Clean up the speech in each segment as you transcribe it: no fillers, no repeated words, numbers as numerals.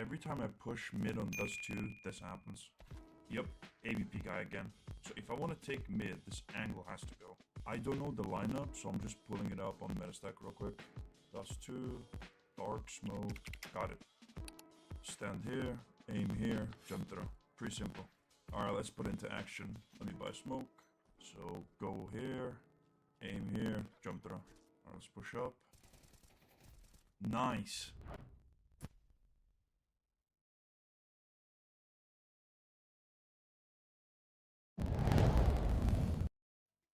every time I push mid on dust 2, this happens. Yep, AVP guy again. So if I want to take mid, this angle has to go. I don't know the lineup, so I'm just pulling it up on Metastack real quick. Dust 2, dark smoke, got it. Stand here, aim here, jump through. Pretty simple. Alright, let's put into action. Let me buy smoke. So go here, aim here, jump through. Alright, let's push up. Nice.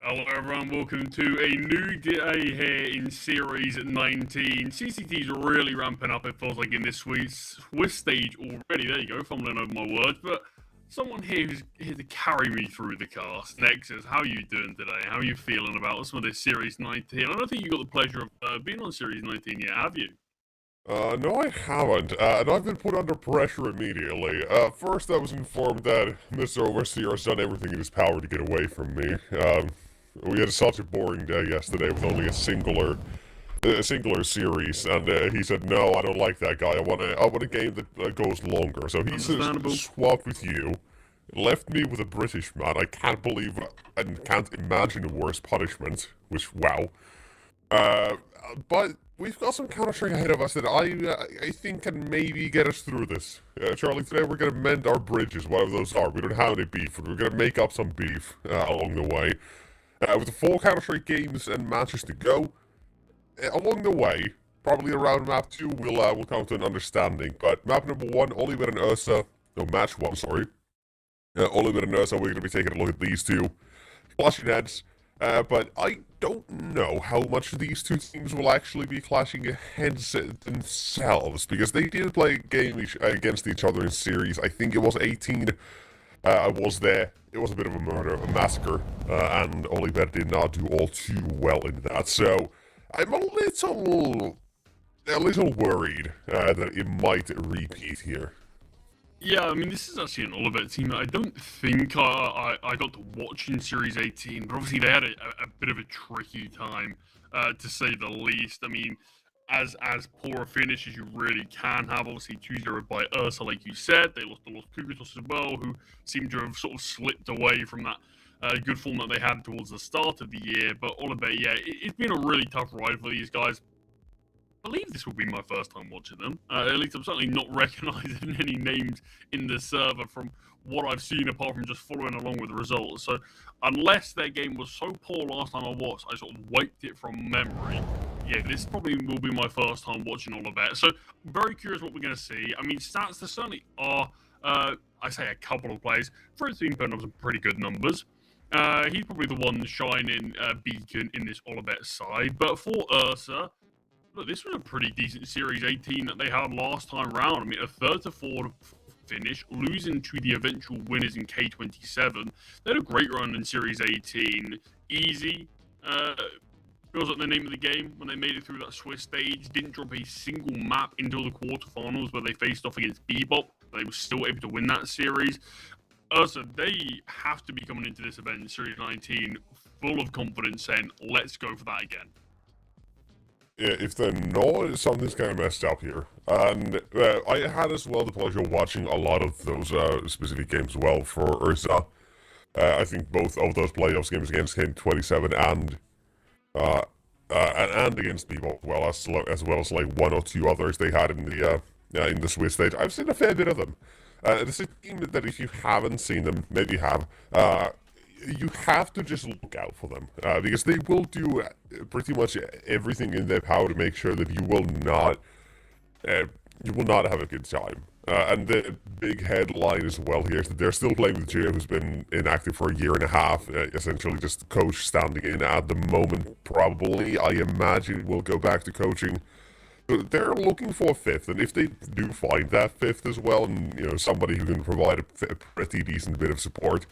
Hello everyone, welcome to a new day here in Series 19. CCT's really ramping up, it feels like, in this Swiss stage already. There you go, fumbling over my words. But someone here who's here to carry me through the cast. Nexus, how are you doing today? How are you feeling about some of this Series 19? I don't think you got the pleasure of being on Series 19 yet, have you? No, I haven't, and I've been put under pressure immediately. First I was informed that Mr. Overseer has done everything in his power to get away from me. We had such a boring day yesterday with only a singular series, and he said, "No, I don't like that guy. I want a game that goes longer." So he swapped with you, left me with a British man. I can't believe and can't imagine a worse punishment. Which, wow. But we've got some Counter-Strike ahead of us that I think can maybe get us through this. Charlie, today we're going to mend our bridges, whatever those are. We don't have any beef, but we're going to make up some beef along the way. With the 4 Counter-Strike games and matches to go, along the way, probably around map 2, we'll come to an understanding. But map number 1, Oliver and Ursa, no, match 1, sorry. Oliver and Ursa, we're going to be taking a look at these two. Clashing heads. But I don't know how much these two teams will actually be clashing heads themselves, because they did play a game against each other in series. I think it was 18. I was there. It was a bit of a murder, a massacre, and Oliver did not do all too well in that. So I'm a little worried that it might repeat here. Yeah, I mean, this is actually an Oliver team that I don't think I got to watch in Series 18, but obviously they had a bit of a tricky time, to say the least. I mean, as poor a finish as you really can have, obviously 2-0 by Ursa, like you said. They lost to Los Cubitos as well, who seem to have sort of slipped away from that good form that they had towards the start of the year. But Oliver, yeah, it's been a really tough ride for these guys. I believe this will be my first time watching them. At least I'm certainly not recognising any names in the server from what I've seen, apart from just following along with the results. So unless their game was so poor last time I watched, I sort of wiped it from memory. Yeah, this probably will be my first time watching all of that. So very curious what we're going to see. I mean, stats, there certainly are, I say a couple of players. Fred's been putting up some pretty good numbers. He's probably the one shining beacon in this Olivet side. But for Ursa, look, this was a pretty decent Series 18 that they had last time round. I mean, a 3rd to 4th finish, losing to the eventual winners in K27. They had a great run in Series 18. Easy. Feels like the name of the game when they made it through that Swiss stage. Didn't drop a single map until the quarterfinals where they faced off against Bebop. They were still able to win that series. So they have to be coming into this event in Series 19 full of confidence, saying, let's go for that again. Yeah, if they're not, something's kind of messed up here. And I had as well the pleasure of watching a lot of those specific games as well for Ursa. I think both of those playoffs games against K27 and against Bebop, as well as like 1 or 2 others they had in the Swiss stage. I've seen a fair bit of them. This is a team that if you haven't seen them, maybe you have, you have to just look out for them, because they will do pretty much everything in their power to make sure that you will not have a good time. And the big headline as well here is that they're still playing with Jay, who's been inactive for a year and a half, essentially just coach standing in at the moment. Probably, I imagine, will go back to coaching. They're looking for a 5th, and if they do find that 5th as well, and somebody who can provide a pretty decent bit of support,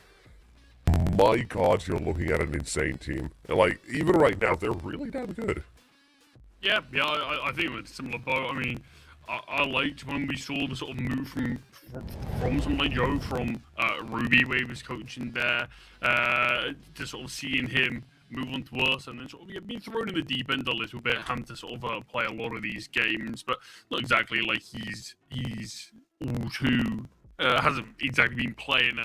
my God, you're looking at an insane team. Like, even right now, they're really damn good. Yeah, I think we're in a similar boat. I mean, I liked when we saw the sort of move from someone like Joe from Ruby, where he was coaching there, to sort of seeing him move on to us, and then sort of being thrown in the deep end a little bit, having to sort of play a lot of these games, but not exactly like he's EU12 hasn't exactly been playing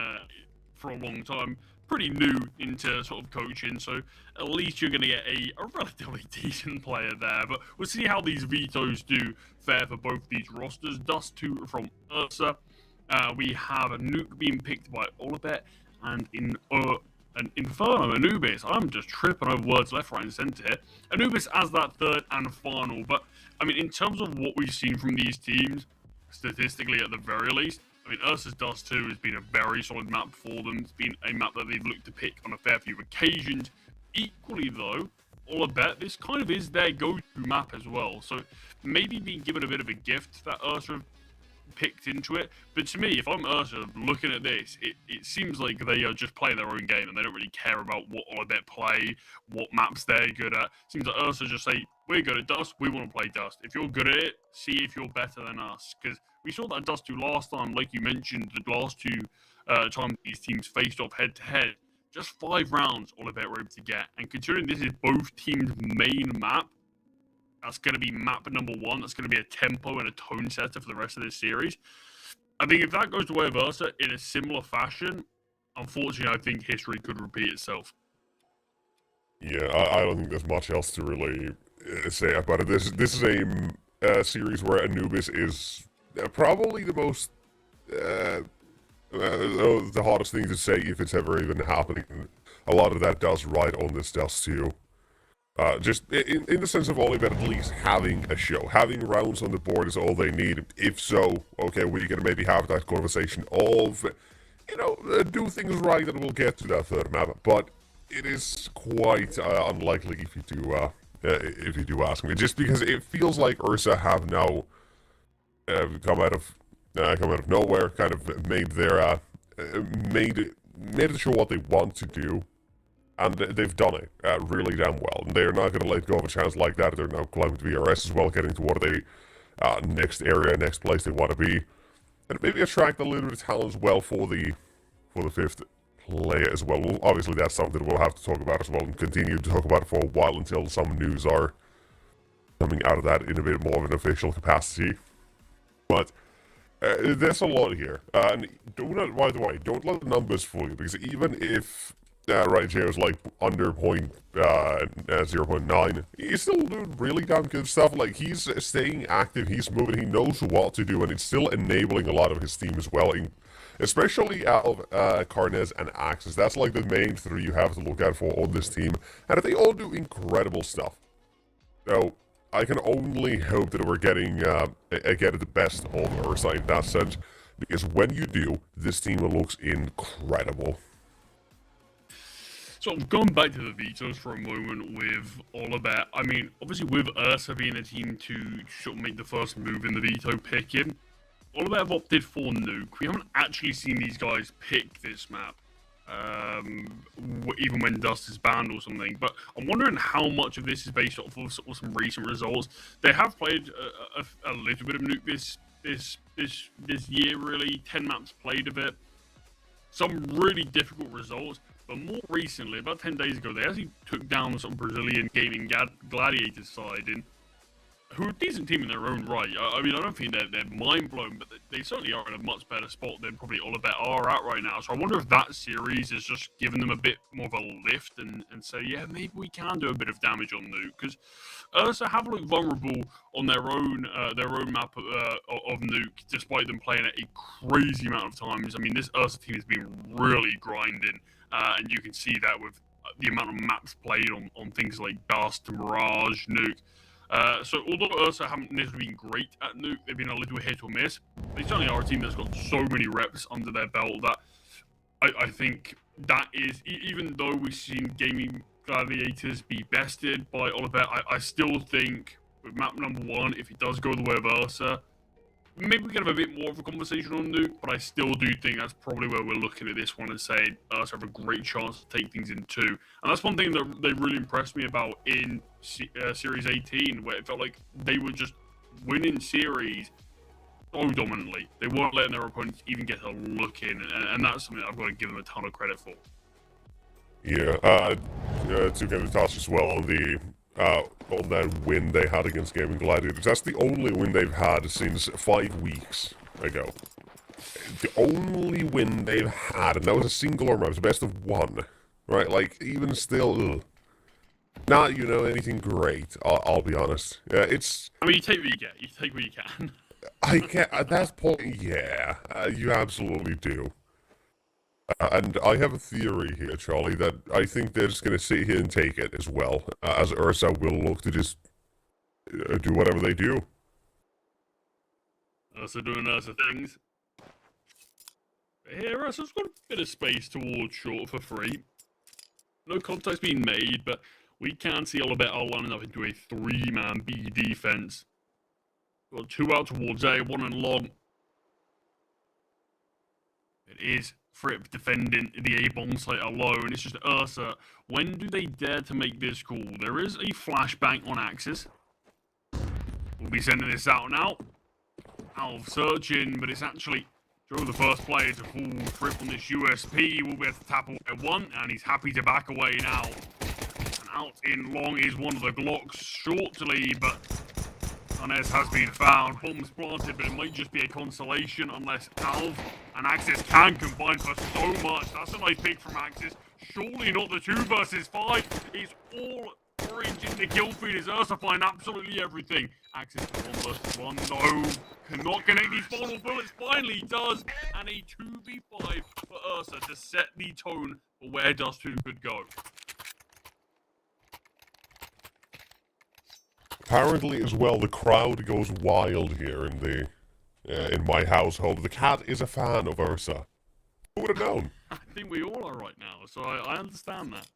for a long time. Pretty new into sort of coaching, so at least you're going to get a relatively decent player there. But we'll see how these vetoes do fare for both these rosters. Dust 2 from Ursa. We have a Nuke being picked by Olabet, and an Inferno, Anubis. I'm just tripping over words left, right, and centre here. Anubis as that third and final. But, I mean, in terms of what we've seen from these teams, statistically at the very least, I mean, Ursa's Dust 2 has been a very solid map for them. It's been a map that they've looked to pick on a fair few occasions. Equally, though, Olabet, this kind of is their go-to map as well. So maybe being given a bit of a gift that Ursa have picked into it. But to me, if I'm Ursa looking at this, it seems like they are just playing their own game and they don't really care about what Olabet play, what maps they're good at. Seems like Ursa just say, we're good at Dust, we want to play Dust. If you're good at it, see if you're better than us. Because we saw that Dust 2 last time, like you mentioned, the last two times these teams faced off head-to-head. Just 5 rounds Olabet were able to get. And considering this is both teams' main map, that's going to be map number 1. That's going to be a tempo and a tone setter for the rest of this series. I think if that goes the way of Ursa in a similar fashion, unfortunately, I think history could repeat itself. Yeah, I don't think there's much else to really say about it. This is a series where Anubis is probably the most the hardest thing to say if it's ever even happening. A lot of that does ride on this Dust too. Just in the sense of Olabet at least having a show. Having rounds on the board is all they need. If so, okay, we can maybe have that conversation of, do things right and we'll get to that third map. But it is quite unlikely if you do ask me. Just because it feels like Ursa have now come out of nowhere, kind of made their made it show what they want to do. And they've done it really damn well. And they're not going to let go of a chance like that. They're now climbing to VRS as well, getting to what they next place they want to be. And maybe attract a little bit of talent as well for the 5th player as well. Obviously, that's something we'll have to talk about as well and continue to talk about it for a while until some news are coming out of that in a bit more of an official capacity. But there's a lot here. And by the way, don't let the numbers fool you, because even if right here is like under 0.9. He's still doing really damn good stuff. Like, he's staying active, he's moving, he knows what to do, and it's still enabling a lot of his team as well. Especially out of Carnez and Axis. That's like the main 3 you have to look out for on this team. And they all do incredible stuff. So, I can only hope that we're getting the best of Ursa in that sense. Because when you do, this team looks incredible. So going back to the vetoes for a moment with Olabet, I mean, obviously with Ursa being a team to sort of make the first move in the veto picking, Olabet have opted for Nuke. We haven't actually seen these guys pick this map, even when Dust is banned or something. But I'm wondering how much of this is based off of sort of some recent results. They have played a little bit of Nuke this year, really. 10 maps played of it. Some really difficult results. But more recently, about 10 days ago, they actually took down the sort of Brazilian gaming gladiators side, who are a decent team in their own right. I mean, I don't think they're mind-blown, but they certainly are in a much better spot than probably Olabet are at right now. So I wonder if that series is just giving them a bit more of a lift and say, yeah, maybe we can do a bit of damage on Nuke. Because Ursa have looked vulnerable on their own map of Nuke, despite them playing it a crazy amount of times. I mean, this Ursa team has been really grinding. And you can see that with the amount of maps played on things like Dust, Mirage, Nuke. So although Ursa haven't necessarily been great at Nuke, they've been a little hit or miss. They certainly are a team that's got so many reps under their belt that I think that is, even though we've seen gaming gladiators be bested by Olabet, I still think with map number 1, if it does go the way of Ursa, maybe we can have a bit more of a conversation on Nuke, but I still do think that's probably where we're looking at this one and saying Ursa have a great chance to take things in 2. And that's one thing that they really impressed me about in Series 18, where it felt like they were just winning series so dominantly. They weren't letting their opponents even get a look in, and that's something I've got to give them a ton of credit for. Yeah, to get a touch as well on that win they had against Gaming Gladiators. That's the only win they've had since 5 weeks ago. The only win they've had, and that was a single round, it was a best of 1. Right, like, even still, ugh. Not, anything great, I'll be honest. It's... I mean, you take what you get. You take what you can. I get, at that point, yeah, you absolutely do. And I have a theory here, Charlie, that I think they're just going to sit here and take it as well, as Ursa will look to just do whatever they do. Ursa doing Ursa things. Here, Ursa's got a bit of space towards short for free. No contact's being made, but we can see Olivetti lining up into a 3-man B defense. Got 2 out towards A, 1 in long. It is Fripp defending the A bomb site alone. It's just Ursa. When do they dare to make this call? There is a flashbang on Axis. We'll be sending this out now. Alv searching, but it's actually Joe, the first player to fall Fripp on this USP. Will be able to tap away 1, and he's happy to back away now. And out in long is one of the Glocks shortly, but Arnes has been found. Bombs planted, but it might just be a consolation unless Alv and Axis can combine for so much. That's a nice pick from Axis. Surely not the 2 versus 5. It's all orange in the kill feed. Is Ursa find absolutely everything. Axis 1 versus 1. No, cannot connect these final bullets. Finally does. And a 2v5 for Ursa to set the tone for where Dust 2 could go. Apparently, as well, the crowd goes wild here in my household. The cat is a fan of Ursa. Who would have known? I think we all are right now, so I understand that.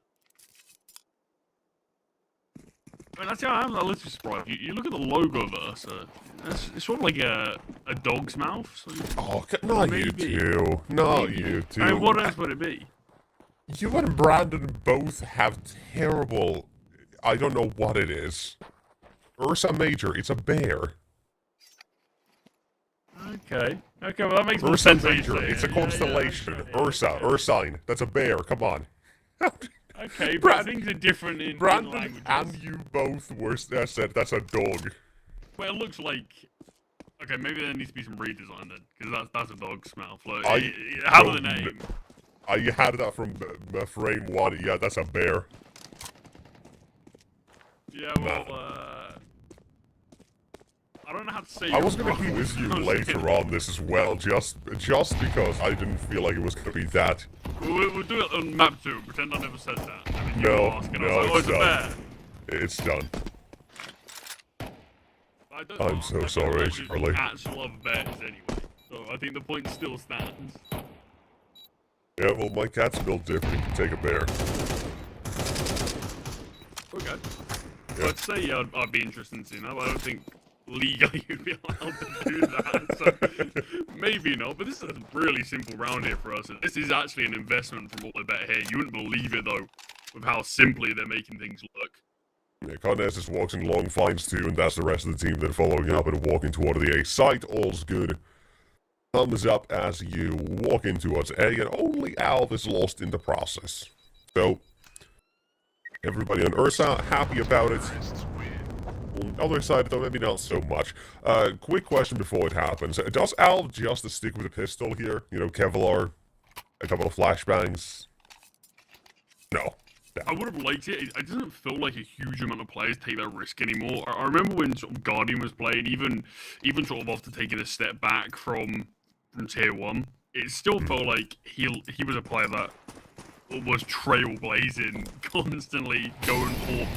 I mean, actually, I'm a little surprised. You look at the logo of Ursa. It's sort of like a dog's mouth. So not you two. Not you two. I mean, what else would it be? You and Brandon both have terrible... I don't know what it is. Ursa Major, it's a bear. Okay, well that makes more Ursa sense. Major, it's a constellation. Ursa, Ursine, that's a bear, come on. Okay, but things are different in Brandon languages. and you both were said that's a dog. Well, it looks like... Okay, maybe there needs to be some redesign then, because that's a dog's mouth. Like, how the name? You had that from frame 1, yeah, that's a bear. Yeah, well, I don't know how to say. I was gonna quiz you later on this as well, just because I didn't feel like it was gonna be that. We'll do it on map 2. Pretend I never said that. And then No, it's done. It's done. I'm so sorry, Charlie. Cats love bears anyway, so I think the point still stands. Yeah, well, my cat's built different. You can take a bear. Okay. Yeah. I'd say I'd be interested in seeing that, but I don't think legally you'd be allowed to do that, so maybe not. But this is a really simple round here for us. This is actually an investment from all the bet here. You wouldn't believe it, though, with how simply they're making things look. Yeah, Carnes just walks in long, finds 2, and that's the rest of the team then following up and walking toward the A site. All's good. Thumbs up as you walk in towards A, and only Alv is lost in the process. So, everybody on Ursa happy about it. On the other side, though, maybe not so much. Quick question before it happens. Does Alv just stick with a pistol here? You know, Kevlar, a couple of flashbangs? No. I would have liked it. It doesn't feel like a huge amount of players take that risk anymore. I remember when sort of Guardian was playing, even sort of after taking a step back from Tier 1, it still felt like he was a player that was trailblazing, constantly going for,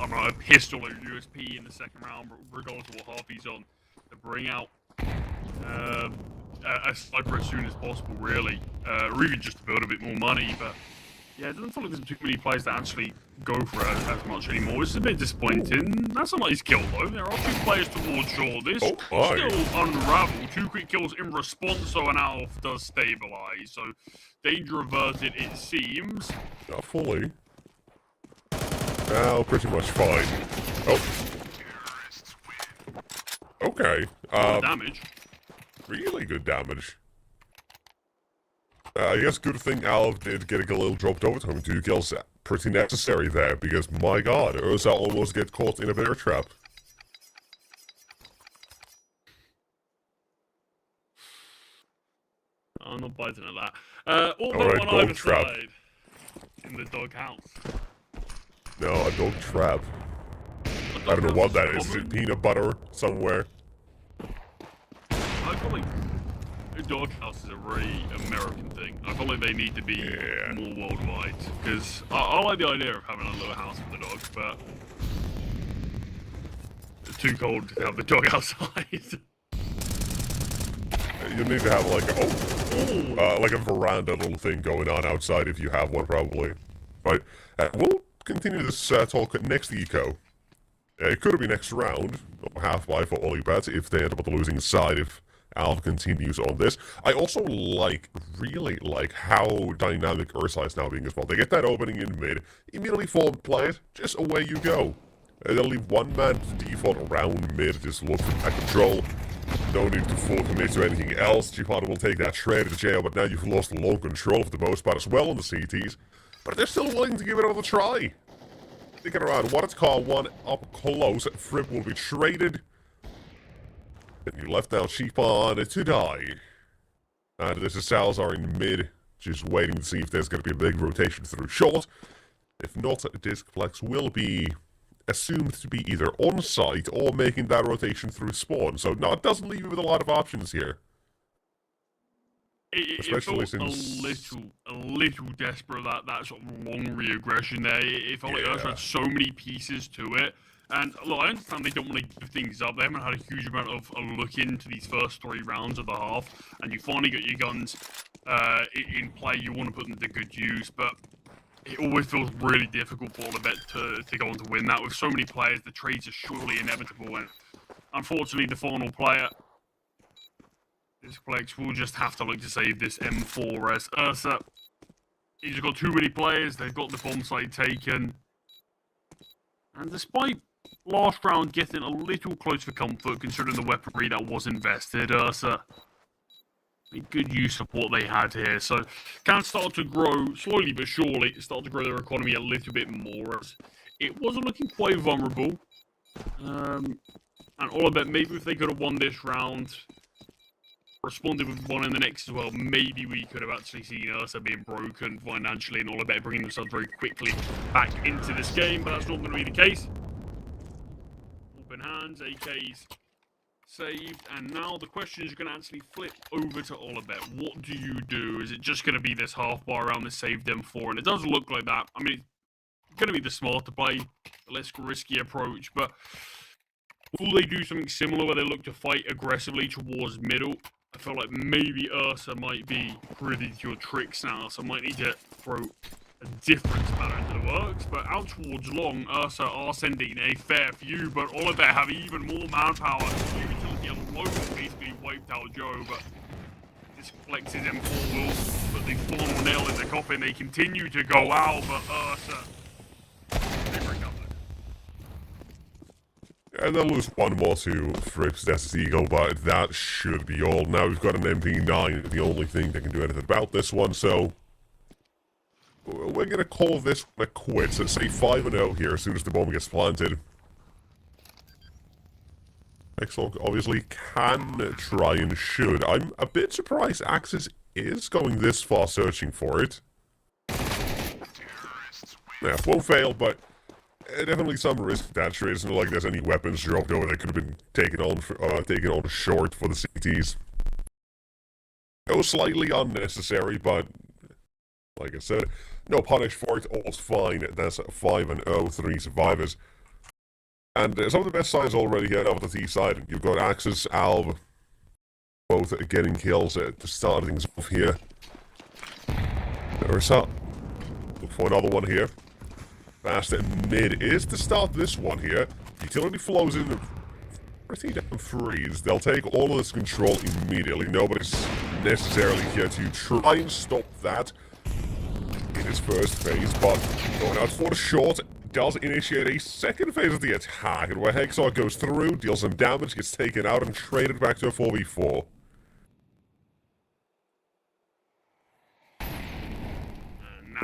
I don't know, a pistol or USP in the second round, regardless of what half he's on, to bring out a sniper as soon as possible, really. Or even just to build a bit more money, but yeah, it doesn't feel like there's too many players that actually go for it as much anymore, which is a bit disappointing. That's a nice kill, though. There are 2 players towards shore. This still unraveled. 2 quick kills in response, so an Alf does stabilize. So, danger averted, it seems. Not fully. Now, pretty much fine. Oh. Okay. Damage. Really good damage. I guess good thing Alv did get a little dropped overtime. 2 kills pretty necessary there, because my god, Ursa almost get caught in a bear trap. I'm not biting at that. Although Alright, on dog either trap. side, in the doghouse. No, a dog trap. I don't know what that is. Is it peanut butter somewhere? I feel like a doghouse is a very American thing. I feel like they need to be more worldwide. Because I like the idea of having a little house for the dog, but it's too cold to have the dog outside. You need to have like a veranda little thing going on outside if you have one, probably. Right. We'll continue this talk next eco. It could be next round, or half-by for all you bets, if they end up on the losing side, if Alv continues on this. I also really like how dynamic Ursa is now being as well. They get that opening in mid, immediately fall and play it, just away you go. They'll leave one man to default around mid, just look at control. No need to full commit to anything else. Jihad will take that trade to jail, but now you've lost long control of the most part as well on the CTs. But they're still willing to give it another try. Thinking around what it's called, one up close. Fripp will be traded. And you left out Sheepon to die. And this is Salazar in mid, just waiting to see if there's going to be a big rotation through short. If not, Discplex will be assumed to be either on site or making that rotation through spawn. So no, it doesn't leave you with a lot of options here. Especially it felt a little desperate, that sort of long re-aggression there. It felt like Ursa had so many pieces to it. And look, I understand they don't want to give things up. They haven't had a huge amount of a look into these first 3 rounds of the half. And you finally got your guns in play. You want to put them to good use. But it always feels really difficult for all of it to go on to win that. With so many players, the trades are surely inevitable. And unfortunately, the final player, Discplex, will just have to look to save this M4 as Ursa. He's got too many players. They've got the bomb site taken. And despite last round getting a little close for comfort, considering the weaponry that was invested, Ursa made good use of what they had here. So can start to grow, slowly but surely, start to grow their economy a little bit more. It wasn't looking quite vulnerable. And all I bet, maybe if they could have won this round, responded with one in the next as well, maybe we could have actually seen Ursa being broken financially and all about bringing themselves very quickly back into this game, but that's not going to be the case. Open hands, AKs saved, and now the question is going to actually flip over to Olabet. What do you do? Is it just going to be this half bar around the saved M4? And it does look like that. I mean, it's going to be the smarter play, the less risky approach, but will they do something similar where they look to fight aggressively towards middle? I feel like maybe Ursa might be privy to your tricks now, so I might need to throw a different spanner into the works. But out towards long, Ursa are sending a fair few, but all of them have even more manpower. The utility alone basically wiped out Joe, but this flexes M4 will put the final nail in the coffin. They continue to go out, but Ursa, they recovered. And they'll lose one more to Fripp's Desert Eagle, but that should be all. Now we've got an MP9, the only thing that can do anything about this one, so we're going to call this a quits. Let's say 5-0 here as soon as the bomb gets planted. Xlog obviously can try and should. I'm a bit surprised Axis is going this far searching for it. Yeah, won't fail, but definitely some risk that trade. It's not like there's any weapons dropped over that could have been taken on short for the CTs. It was slightly unnecessary, but like I said, no punish for it. All's fine. That's 5-0, 3 survivors. And some of the best signs already get over the T side. You've got Axis, Alv, both getting kills at the start of things off here. There's up. Look for another one here. Fast and mid is to start this one here. Utility flows in pretty damn freeze. They'll take all of this control immediately. Nobody's necessarily here to try and stop that in his first phase, but going out for the short does initiate a second phase of the attack, and where Hexar goes through, deals some damage, gets taken out, and traded back to a 4v4.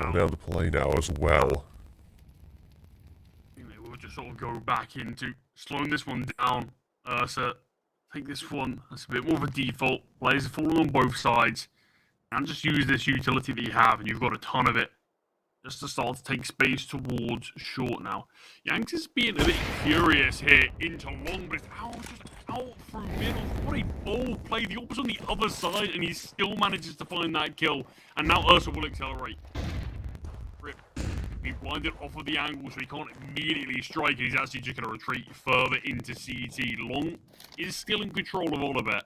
Going down the play now as well. We'll just sort of go back into slowing this one down. So take this one. That's a bit more of a default. Players are falling on both sides. and just use this utility that you have, and you've got a ton of it, just to start to take space towards short now. Yanks is being a bit furious here into long, but it's just out through middle. What a bold play. The AWP's on the other side, and he still manages to find that kill. And now Ursa will accelerate. Rip. He blinded off of the angle, so he can't immediately strike. He's actually just going to retreat further into CT. Long is still in control of all of it.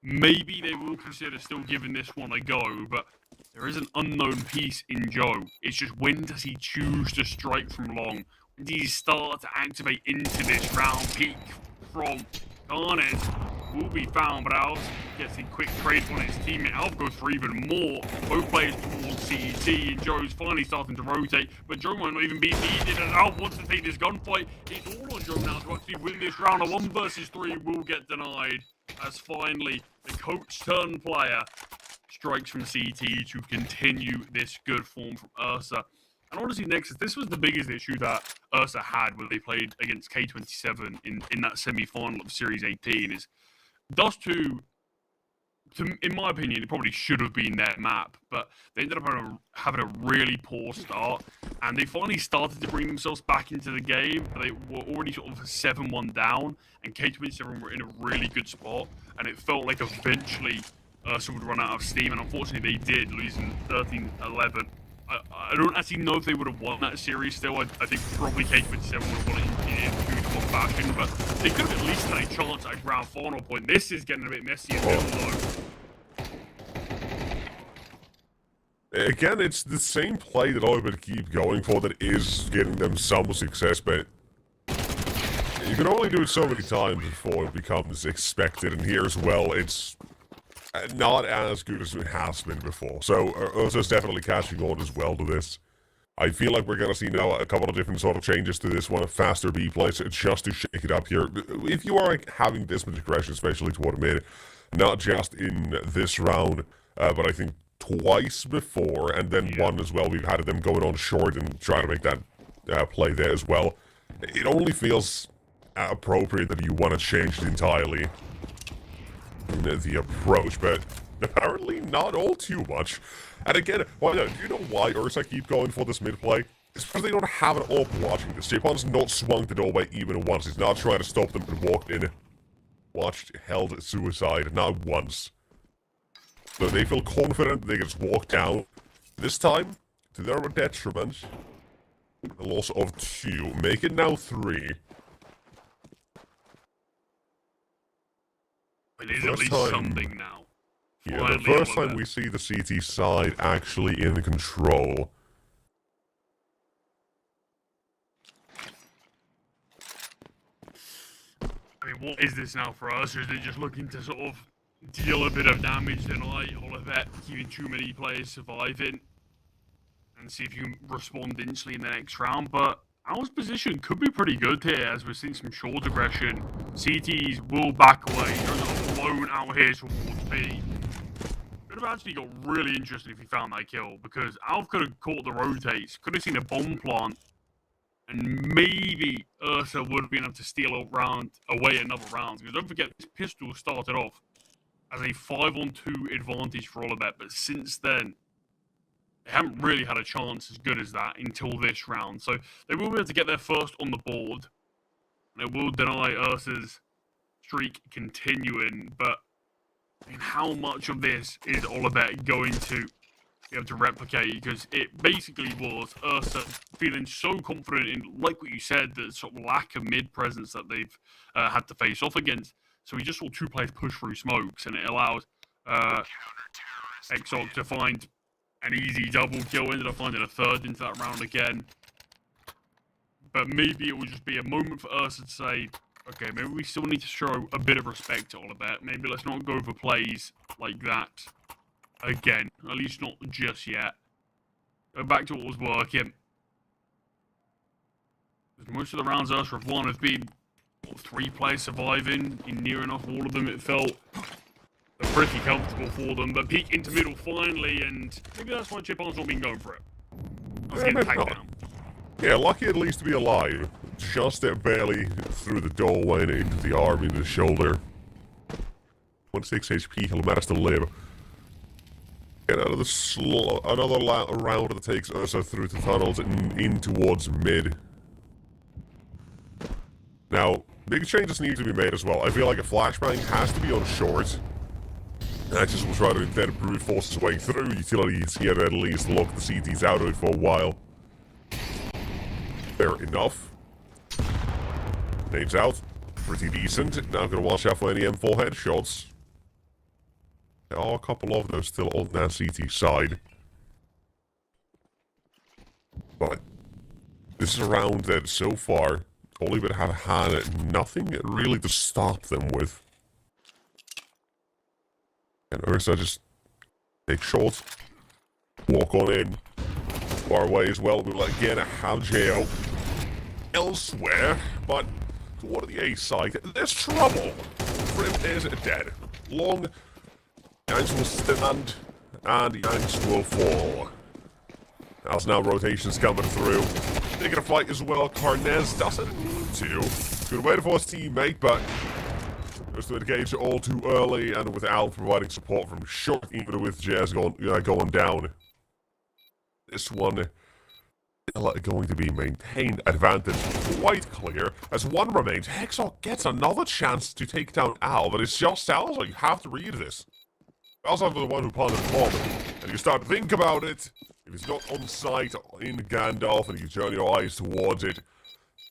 Maybe they will consider still giving this one a go, but there is an unknown piece in Joe. It's just when does he choose to strike from long? When does he start to activate into this round? Peak from Garnet will be found, but Alf gets a quick trade on his teammate. Alf goes for even more. Both players towards CET, and Joe's finally starting to rotate, but Joe might not even be needed, and Alf wants to take this gunfight. It's all on Joe now to actually win this round. A 1 versus 3 will get denied, as finally the coach-turned player strikes from CT to continue this good form from Ursa. And honestly, Nexus, this was the biggest issue that Ursa had when they played against K27 in that semi-final of Series 18 is Dust 2, in my opinion, it probably should have been their map, but they ended up having a really poor start, and they finally started to bring themselves back into the game. They were already sort of 7-1 down, and K27 were in a really good spot, and it felt like eventually Ursa would run out of steam, and unfortunately they did, losing 13-11. I don't actually know if they would have won that series still. I think probably K27 would have won it in a good fashion, but they could have at least had a chance at a grand final point. This is getting a bit messy as well, though. Again, it's the same play that I would keep going for that is getting them some success, but you can only do it so many times before it becomes expected, and here as well, it's not as good as it has been before. So Ursa's definitely catching on as well to this. I feel like we're going to see now a couple of different sort of changes to this one, a faster B plays just to shake it up here. If you are having this much aggression, especially toward mid, not just in this round, but I think twice before, and then one as well, we've had them going on short and trying to make that play there as well. It only feels appropriate that you want to change it entirely, the approach, but apparently not all too much. And again, well, do you know why Ursa keep going for this mid play? It's because they don't have an AWP watching this. Japon's not swung it all by even once. He's not trying to stop them and walked in. Watched, held suicide, not once. So they feel confident they can just walk down. This time, to their detriment, a loss of 2. Make it now 3. It is at least something now. Yeah, the first time we see the CT side actually in control. I mean, what is this now for us? Or is it just looking to sort of deal a bit of damage tonight, all of that, keeping too many players surviving, and see if you can respond instantly in the next round? But our position could be pretty good here, as we're seeing some short aggression. CTs will back away. They're alone out here towards B. Could have actually got really interesting if he found that kill, because Alf could have caught the rotates, could have seen a bomb plant, and maybe Ursa would have been able to steal away another round. Because don't forget, this pistol started off as a 5-on-2 advantage for all of that, but since then, they haven't really had a chance as good as that until this round. So they will be able to get there first on the board, and it will deny Ursa's streak continuing. But I mean, how much of this is Olivet going to be able to replicate? Because it basically was Ursa feeling so confident in, like what you said, the sort of lack of mid presence that they've had to face off against. So we just saw 2 players push through smokes, and it allowed Exoc to find an easy double kill. Ended up finding a third into that round again. But maybe it will just be a moment for Ursa to say, okay, maybe we still need to show a bit of respect to Olivet. Maybe let's not go for plays like that again. At least not just yet. Go back to what was working. Most of the rounds Ursa have won have been 3 players surviving. In near enough all of them, it felt pretty comfortable for them. But peak into middle finally, and maybe that's why Chipon's not been going for it. Yeah, lucky at least to be alive. Just barely through the doorway and into the arm, in the shoulder. 26 HP, he'll manage to live. Get out of the another round that takes Ursa through the tunnels and in towards mid. Now, big changes need to be made as well. I feel like a flashbang has to be on short. Axis will try to then brute force his way through. Utilities here at least lock the CTs out of it for a while. Fair enough. Nades out. Pretty decent. Now gonna watch out for any M4 headshots. There are a couple of those still on that CT side. But this is a round that so far Oliver have had nothing really to stop them with. And Ursa just take shots, walk on in, far away as well. We'll again have jail elsewhere, but toward the A side, there's trouble. Fripp is dead. Long, Yanks will stand, and Yanks will fall. As now rotations coming through. Taking a fight as well. Carnez doesn't need to. Good way for his teammate, but just to engage all too early and without providing support from short, even with Jazz going down. This one going to be maintained advantage quite clear. As one remains, Hexor gets another chance to take down Al, but it's just Salazar. You have to read this. Salazar was the one who planted the bomb, and you start to think about it. If it's not on site in Gandalf and you turn your eyes towards it,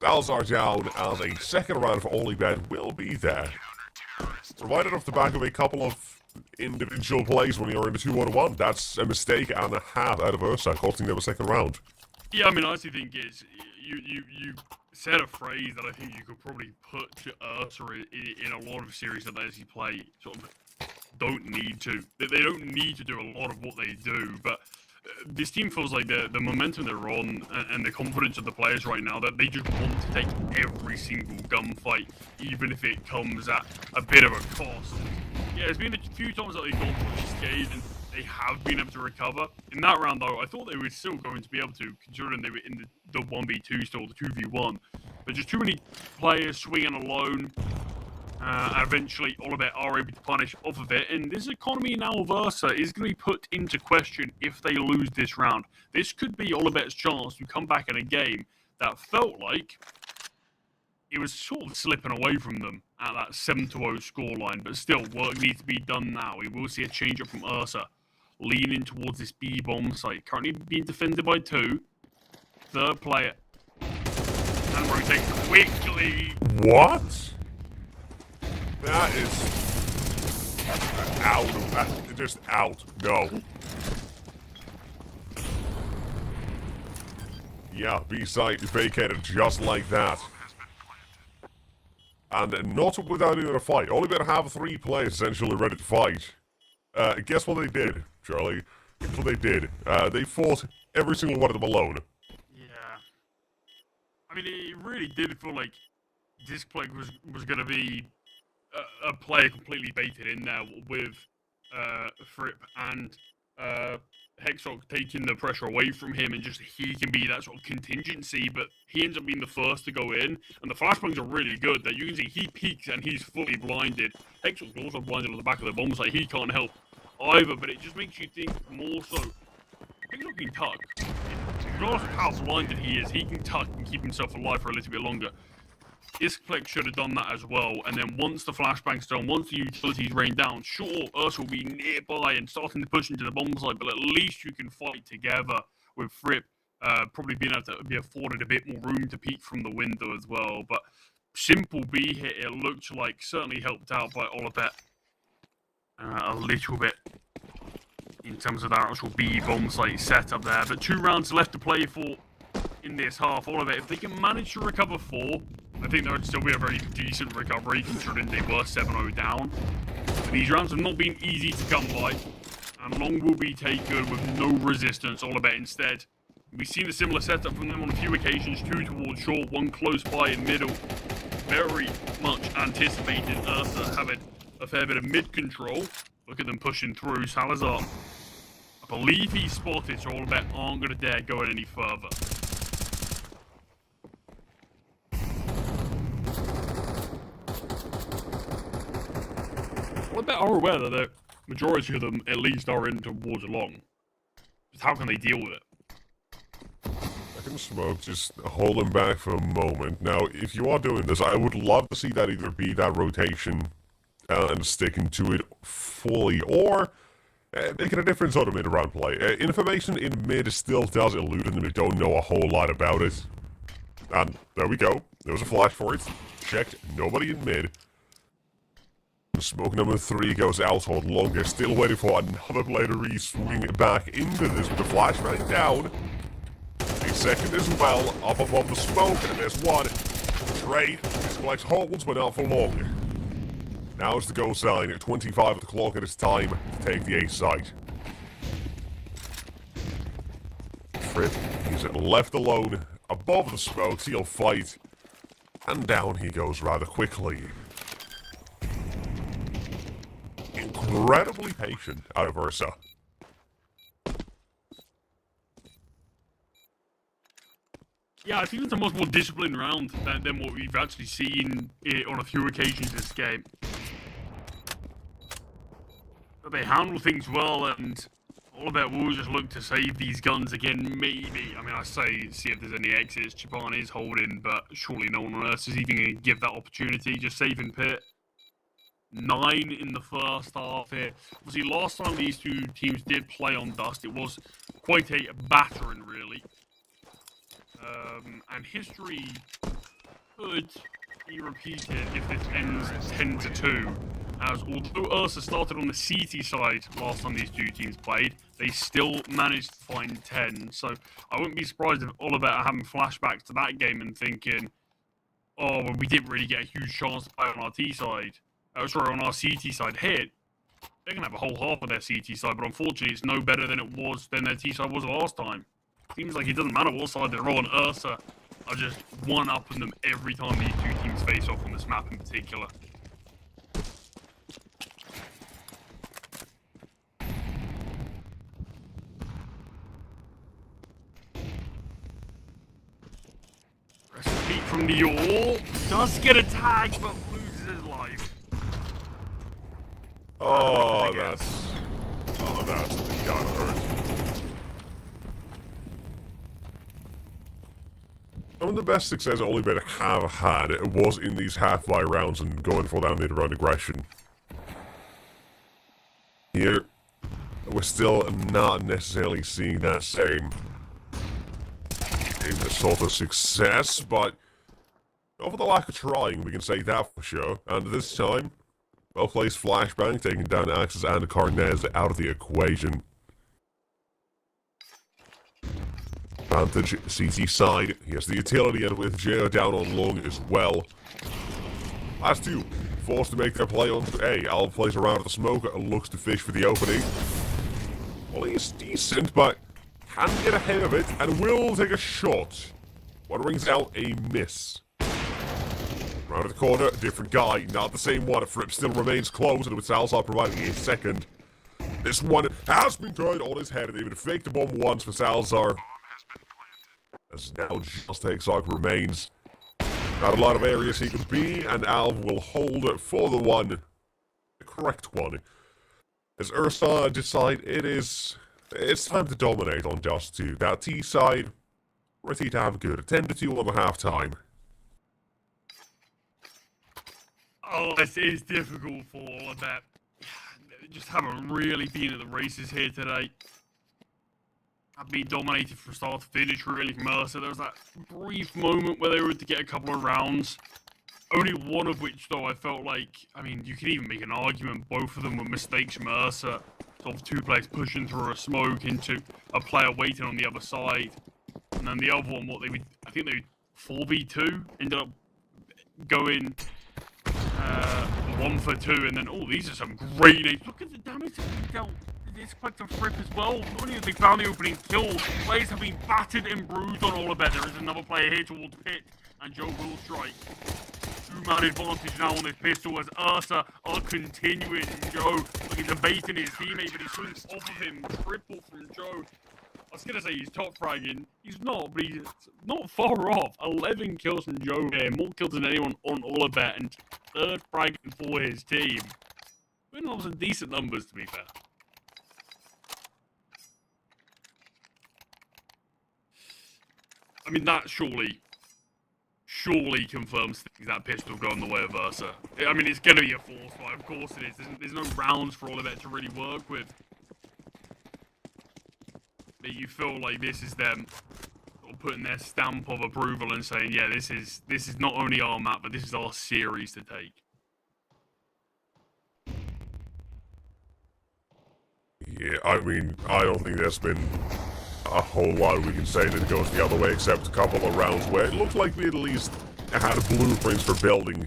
Salazar down as a second round for Olibet will be there. Provided off the back of a couple of individual plays when you're in the 2-on-1, that's a mistake and a half out of Ursa, costing them a second round. Yeah, I mean, I actually think is you said a phrase that I think you could probably put to Ursa in a lot of series that they actually play. Sort of don't need to. They don't need to do a lot of what they do, but this team feels like the momentum they're on and the confidence of the players right now that they just want to take every single gunfight, even if it comes at a bit of a cost. Yeah, it's been a few times that they've gone unscathed and they have been able to recover. In that round, though, I thought they were still going to be able to, considering they were in the 1v2 still, the 2v1. But just too many players swinging alone. Eventually, Oliver are able to punish off of it, and this economy now Versa is going to be put into question if they lose this round. This could be Oliver's chance to come back in a game that felt like it was sort of slipping away from them at that 7-0 scoreline, but still, work needs to be done now. We will see a change-up from Ursa, leaning towards this B-bomb site, currently being defended by 2. Third player, and rotate quickly. What? That is out. Just out. No. Yeah, B-site vacated just like that. And not without even a fight. Only better have 3 players essentially ready to fight. Guess what they did, Charlie? Guess what they did? They fought every single one of them alone. Yeah. I mean, it really did feel like this play was going to be a player completely baited in there with Fripp and Hexock taking the pressure away from him, and just he can be that sort of contingency, but he ends up being the first to go in, and the flashbangs are really good that you can see he peeks and he's fully blinded. Hexock's also blinded on the back of the bomb site, he can't help either, but it just makes you think more so. Hexock can tuck. Regardless of how blinded he is, he can tuck and keep himself alive for a little bit longer. Iskflex should have done that as well, and then once the flashbang's done, once the utilities rain down, sure, Ursa will be nearby and starting to push into the bomb site, but at least you can fight together with Fripp probably being able to be afforded a bit more room to peek from the window as well. But simple B hit, it looked like, certainly helped out by Olibet a little bit in terms of that actual B bomb site setup there. But 2 rounds left to play for in this half. Olibet, if they can manage to recover 4, I think there would still be a very decent recovery considering they were 7-0 down. But these rounds have not been easy to come by, and long will be taken with no resistance. Olibet instead. We've seen a similar setup from them on a few occasions, 2 towards short, 1 close by in middle. Very much anticipated Ursa having a fair bit of mid control. Look at them pushing through. Salazar, I believe he's spotted, so Olibet aren't going to dare go any further. Olibet are aware that majority of them at least are in towards along. Just how can they deal with it? I can smoke, just hold him back for a moment. Now, if you are doing this, I would love to see that either be that rotation and sticking to it fully, or making a different sort of mid-round play. Information in mid still does elude them, they don't know a whole lot about it. And there we go. There was a flash for it. Checked, nobody in mid. Smoke number 3 goes out on longer, still waiting for another player to re-swing back into this with the flashbang down. A second as well, up above the smoke, and there's one. Trade, this collects holds, but not for long. Now is the go sign, at 25 of the clock, and it's time to take the A site. Fripp, he's left alone, above the smoke, he'll fight, and down he goes rather quickly. Incredibly patient out of Ursa. Yeah, I think it's a much more disciplined round than what we've actually seen on a few occasions this game. But they handle things well, and all of it will just look to save these guns again, maybe. I mean, I say, see if there's any exits. Japan is holding, but surely no one on Earth is even going to give that opportunity. Just saving Pit. 9 in the first half here. Obviously, last time these two teams did play on Dust, it was quite a battering, really. And history could be repeated if this ends 10-2. As although Ursa started on the CT side last time these two teams played, they still managed to find 10. So I wouldn't be surprised if Oliver are having flashbacks to that game and thinking, oh, well, we didn't really get a huge chance to play on our T side. On our CT side here. They're going to have a whole half of their CT side, but unfortunately it's no better than their T side was last time. Seems like it doesn't matter what side they're on. Ursa are just one-upping them every time these two teams face off on this map in particular. Recipe from New York does get a tag, but loses his life. Oh, that's gotta hurt. Some of the best success Oliver have had was in these half-fly rounds and going for that mid-round aggression. Here, we're still not necessarily seeing that same sort of success, but over the lack of trying, we can say that for sure. And this time, well-placed flashbang, taking down Axis and Carnez out of the equation. Advantage, CT side. He has the utility, and with JO down on long as well. Last two, forced to make their play on A. Alv plays around at the smoke, looks to fish for the opening. Well, he's decent, but can get ahead of it, and will take a shot. One rings out a miss. Round the corner, different guy, not the same one. Fripp still remains close, and with Salazar providing a second. This one has been turned on his head, and even faked the bomb once for Salazar. As now just Exarch remains. Not a lot of areas he could be, and Alv will hold for the correct one. As Ursa decide it's time to dominate on Dust 2. That T side, pretty damn good. 10-2 on the halftime. Oh, this is difficult for all of that. Just haven't really been at the races here today. I've been dominated from start to finish, really, from Ursa. There was that brief moment where they were to get a couple of rounds. Only one of which, though, I felt like, I mean, you could even make an argument. Both of them were mistakes from Ursa. Sort of two players pushing through a smoke into a player waiting on the other side. And then the other one, I think they 4v2, ended up going 1 for 2, and then, oh, these are some great names. Look at the damage that we dealt. It's quite a Fripp as well. Not only have they found the opening kill, players have been battered and bruised on all of it. There is another player here towards Pit, and Joe will strike. 2-man advantage now on this pistol as Ursa are continuing. Joe looking to bait in his teammate, but he's swings off of him. Triple from Joe. I was going to say he's top fragging. He's not, but he's not far off. 11 kills from Joe here. More kills than anyone on Olivet, and third fragging for his team. Putting on some decent numbers, to be fair. I mean, that surely confirms things, that pistol going the way of Ursa. I mean, it's going to be a force fight, of course it is. There's no rounds for all of it to really work with. But you feel like this is them putting their stamp of approval and saying, yeah, this is not only our map, but this is our series to take. Yeah, I mean, I don't think there's been a whole lot we can say that goes the other way, except a couple of rounds where it looked like we at least had blueprints for building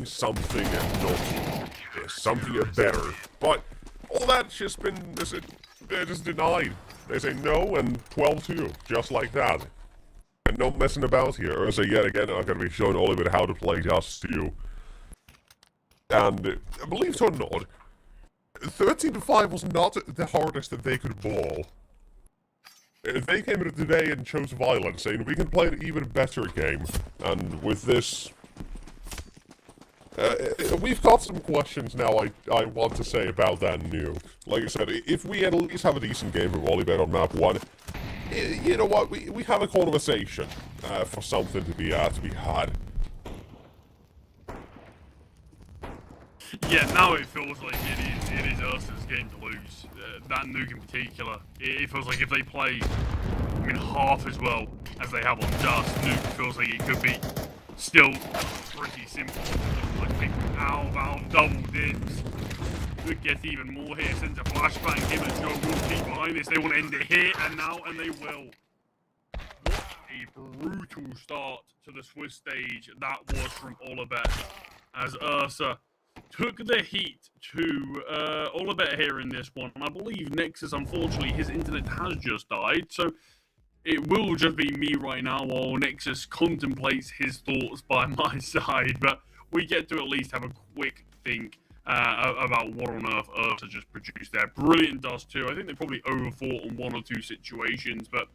something and not something better. But all that's just been they're just denied. They say no and 12-2, just like that. And no messing about here. So yet again, I'm going to be showing Oliver how to play Dust 2. And believe it or not, 13-5 was not the hardest that they could ball. They came in today and chose violence, saying we can play an even better game. And with this, we've got some questions now I want to say about that nuke. Like I said, if we at least have a decent game of Volleyball on map 1, you know what, we have a conversation for something to be had. Yeah, now it feels like it is Ursa's game to lose. That nuke in particular, it feels like if they play, I mean, half as well as they have on Dust, nuke feels like it could be still pretty simple. Like big Val double dips. Could get even more here, sends a flashbang, him and Joe will keep behind this. They want to end it here and now, and they will. What a brutal start to the Swiss stage that was from Olabet, as Ursa took the heat to Olabet here in this one. And I believe Nexus, unfortunately, his internet has just died, so it will just be me right now while Nexus contemplates his thoughts by my side. But we get to at least have a quick think about what on earth Ursa just produced there. Brilliant Dust too. I think they probably overfought on one or two situations, but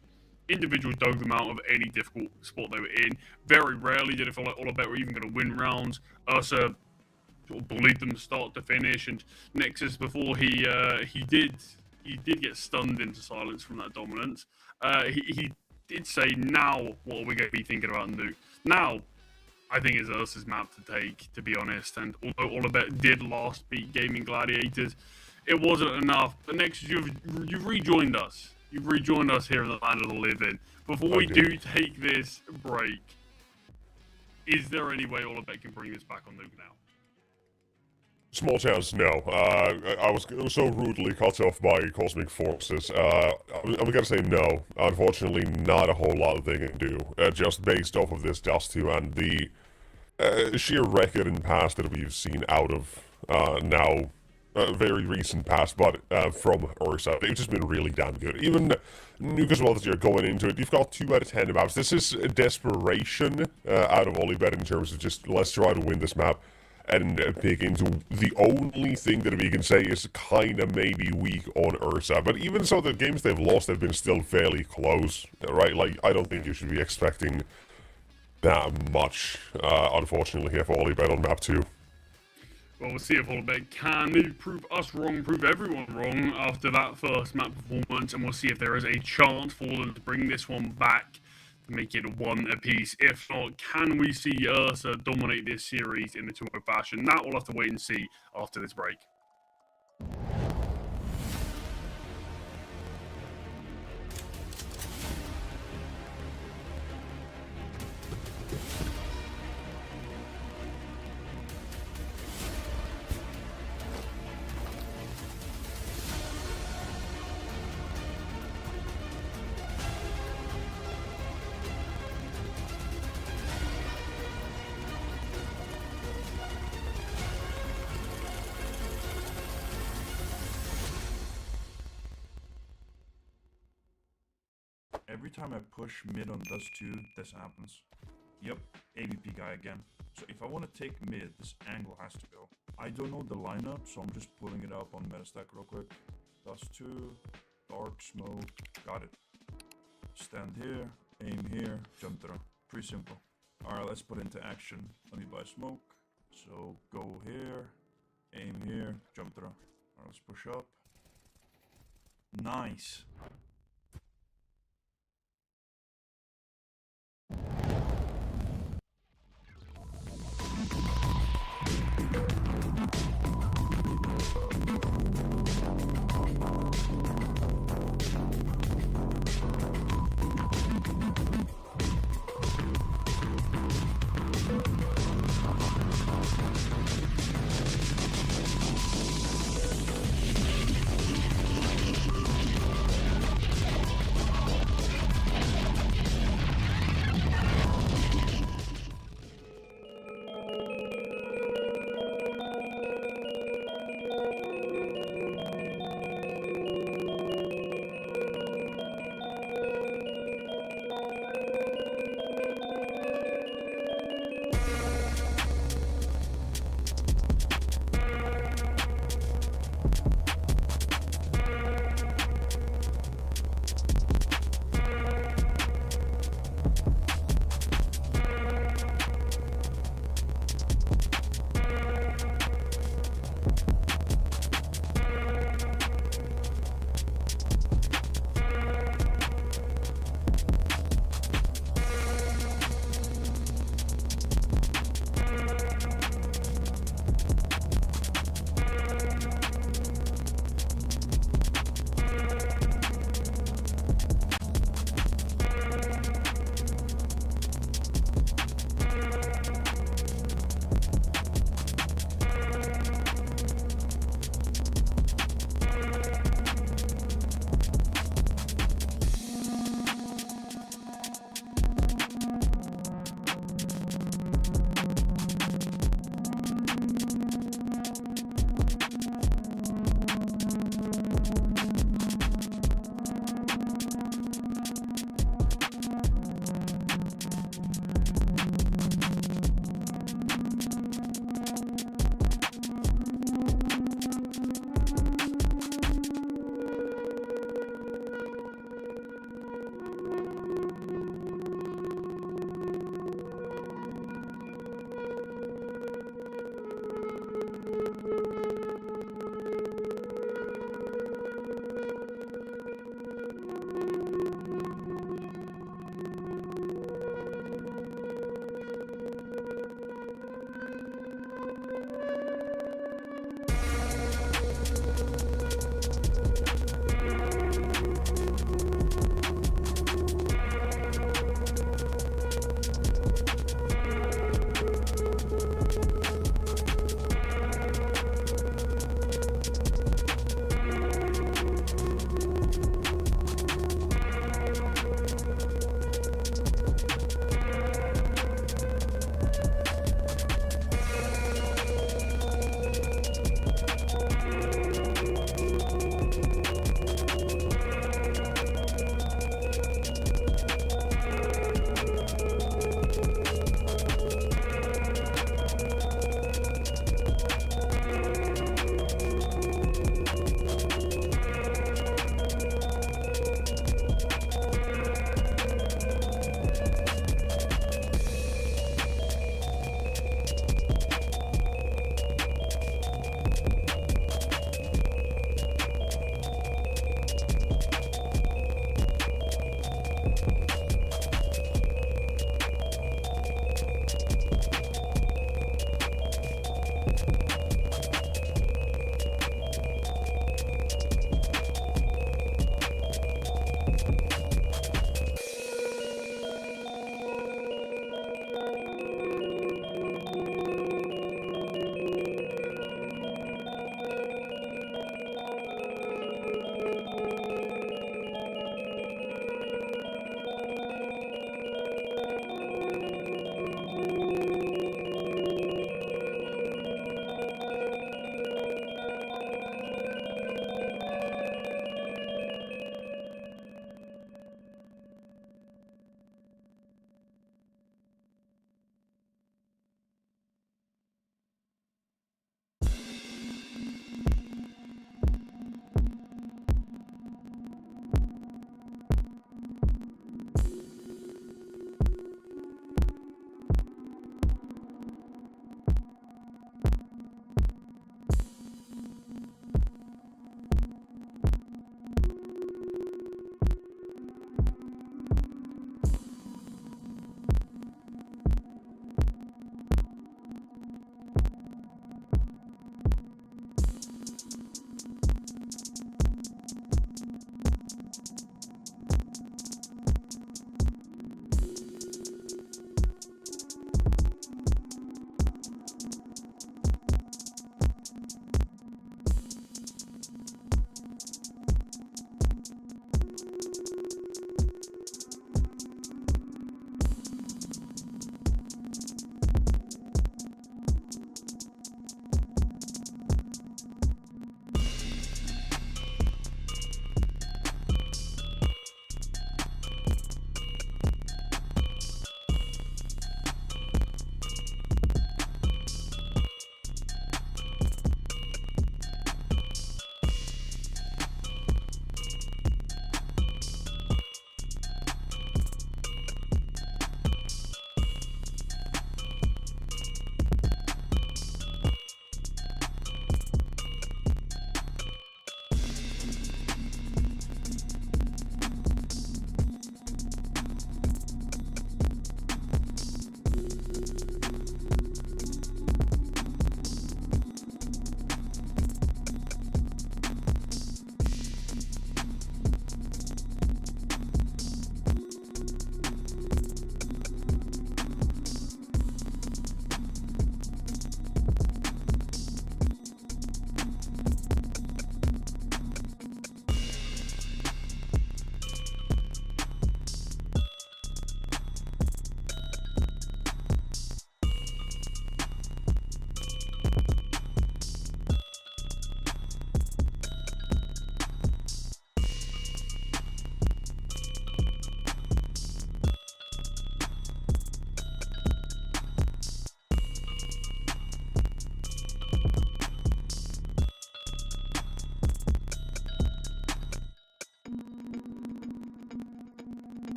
individuals dove them out of any difficult spot they were in. Very rarely did it feel like Olabet were even going to win rounds. Ursa sort of bullied them start to finish, and Nexus, before he did get stunned into silence from that dominance, he did say, now what are we going to be thinking about nuke? Now I think it's Ursa's map to take, to be honest, and although Olabet did last beat Gaming Gladiators, it wasn't enough. But Nexus, you've rejoined us. You've rejoined us here in the land of the living. Before we do take this break, is there any way Olabet can bring this back on nuke now? Small chance, no. I was so rudely cut off by cosmic forces. I'm gonna say no. Unfortunately, not a whole lot they can do. Just based off of this Dust 2 and the sheer record and past that we've seen out of now very recent past, but from Ursa, they've just been really damn good. Even Nuke as well as you're going into it, you've got 2 out of 10 maps. This is a desperation out of Olibet in terms of just let's try to win this map and pick into the only thing that we can say is kind of maybe weak on Ursa. But even so, the games they've lost have been still fairly close, right? Like, I don't think you should be expecting that much, unfortunately, here for Olibet on map 2. Well, we'll see if Olabet can prove us wrong, prove everyone wrong after that first map performance, and we'll see if there is a chance for them to bring this one back, to make it 1 apiece. If not, can we see Ursa dominate this series in the 2-0 fashion? That we'll have to wait and see after this break. Every time I push mid on Dust 2, this happens. Yep, AVP guy again. So if I want to take mid, this angle has to go. I don't know the lineup, so I'm just pulling it up on Metastack real quick. Dust 2, dark, smoke, got it. Stand here, aim here, jump through. Pretty simple. Alright, let's put into action. Let me buy smoke. So go here, Aim here, jump through. Alright, let's push up. Nice.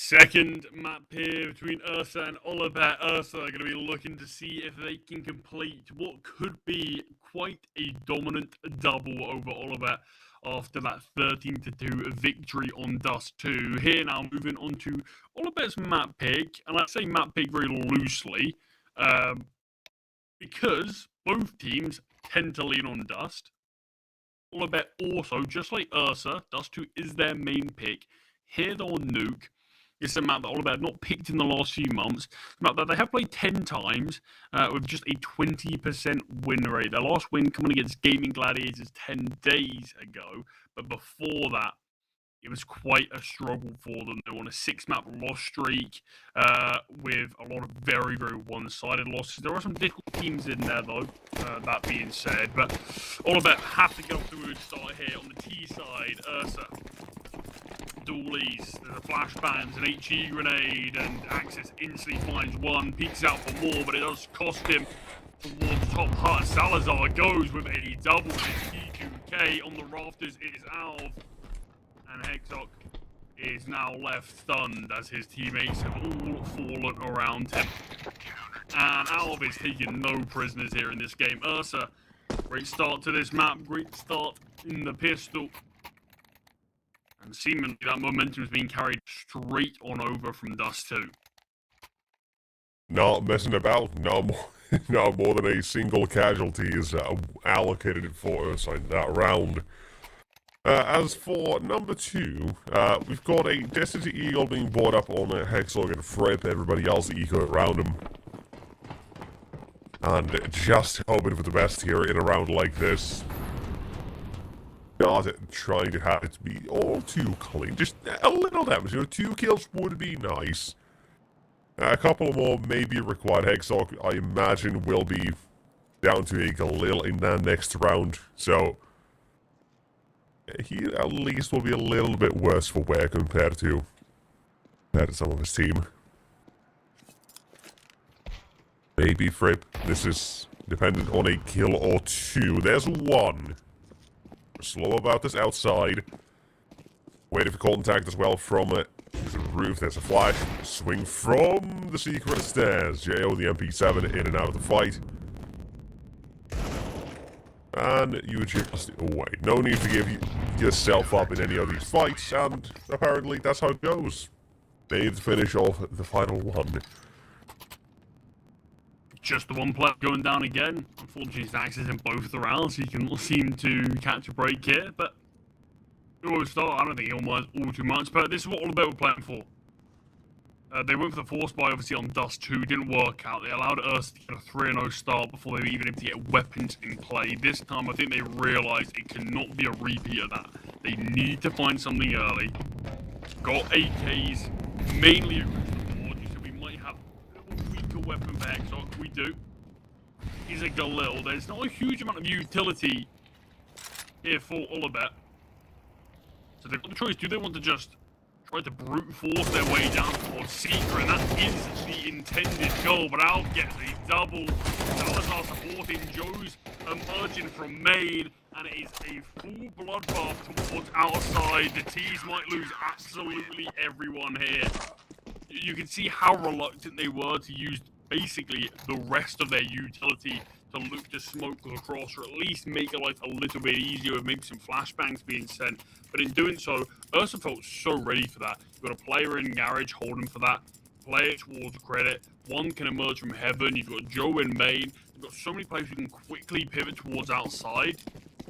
Second map here between Ursa and Oliver. Ursa are going to be looking to see if they can complete what could be quite a dominant double over Oliver after that 13-2 victory on Dust 2. Here now moving on to Oliver's map pick, and I say map pick very loosely because both teams tend to lean on Dust. Oliver also, just like Ursa, Dust 2 is their main pick. Here they're on Nuke. It's a map that Oliver have not picked in the last few months. A map that they have played 10 times with just a 20% win rate. Their last win coming against Gaming Gladiators 10 days ago. But before that, it was quite a struggle for them. They were on a 6-map loss streak with a lot of very, very one-sided losses. There are some difficult teams in there, though, that being said. But Oliver have to get off to a good start here on the T side. Ursa. Dualies, there's a flashbang, an HE grenade, and Axis instantly finds one, peeks out for more, but it does cost him towards top hut. Salazar goes with a double T2K on the rafters. It is Alv, and Hexoc is now left stunned as his teammates have all fallen around him. And Alv is taking no prisoners here in this game. Ursa, great start to this map, great start in the pistol. And seemingly that momentum is being carried straight on over from Dust 2. Not messing about. Not more than a single casualty is allocated for us in that round. As for number 2, we've got a Destiny Eagle being brought up on Hexlog and Frip, everybody else eco around him. And just hoping for the best here in a round like this. Not trying to have it be all too clean, just a little damage, 2 kills would be nice. A couple more may be required. Hexoc, I imagine, will be down to a Galil in that next round, so he at least will be a little bit worse for wear compared to some of his team. Maybe Fripp, this is dependent on a kill or 2. There's 1. Slow about this outside. Waiting for contact as well from the roof. There's a flash. Swing from the secret stairs. Jo, the MP7, in and out of the fight. And you just wait. No need to give yourself up in any of these fights. And apparently that's how it goes. They need to finish off the final one. Just the one player going down again. Unfortunately, his Axis in both the rounds. He can seem to catch a break here, but it will start. I don't think he'll mind all too much, but this is what Oliver were playing for. They went for the force buy, obviously, on Dust 2. Didn't work out. They allowed us to get a 3-0 start before they were even able to get weapons in play. This time, I think they realised it cannot be a repeat of that. They need to find something early. Got AKs, mainly across the board, so we might have a weaker weapon for Hexoc. We do. He's a Galil. There's not a huge amount of utility here for Oliver. So they've got the choice. Do they want to just try to brute force their way down towards Seeker? And that is the intended goal. But Alf gets a double. Salazar supporting. Joe's emerging from main. And it is a full bloodbath towards outside. The T's might lose absolutely everyone here. You can see how reluctant they were to use basically the rest of their utility to look to smoke across, or at least make it life a little bit easier with maybe some flashbangs being sent. But in doing so, Ursa felt so ready for that. You've got a player in Garage holding for that, player towards credit. One can emerge from heaven. You've got Joe in main. You've got so many players who can quickly pivot towards outside.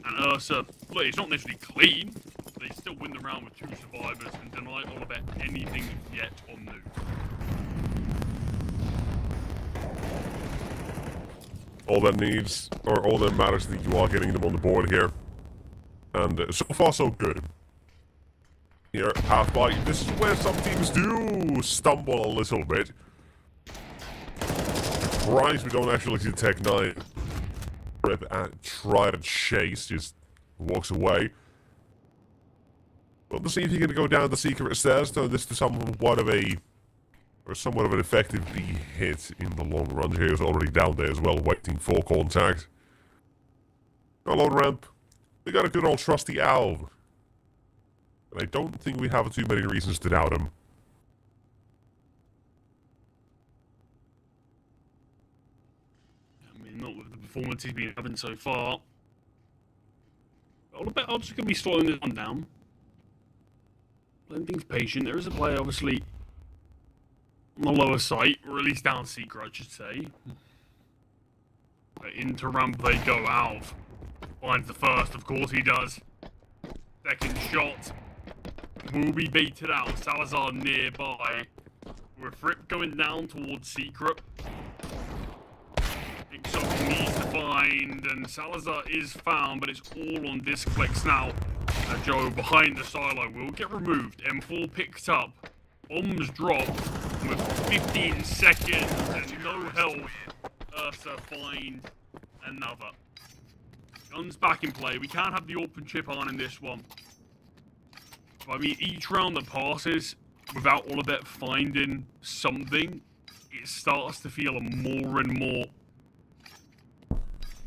And Ursa, look, it's not necessarily clean, but they still win the round with 2 survivors and deny Oliver anything yet on Nuke. All that needs, or all that matters, is that you are getting them on the board here. And so far, so good. Here, half by. This is where some teams do stumble a little bit. Surprised we don't actually see Tech 9 try to chase, just walks away. Well, to see if he can go down the secret stairs, turn this to somewhat of an effective B hit in the long run. Here is already down there as well, waiting for contact. Hello, ramp. We got a good old trusty Alv. And I don't think we have too many reasons to doubt him. performance he's been having so far. I'm just going to be slowing this one down. Playing things patient. There is a player, obviously, on the lower site, or at least down secret, I should say. Into ramp they go. Alv finds the first, of course he does. Second shot will be baited out. Salazar nearby. With Fripp going down towards secret. Ixok needs to find, and Salazar is found, but it's all on Discflex now. Joe behind the silo will get removed. M4 picked up. Bombs dropped with 15 seconds and no health. Ursa find another. Guns back in play. We can't have the open chip on in this one. But, I mean, each round that passes without Olivet finding something, it starts to feel more and more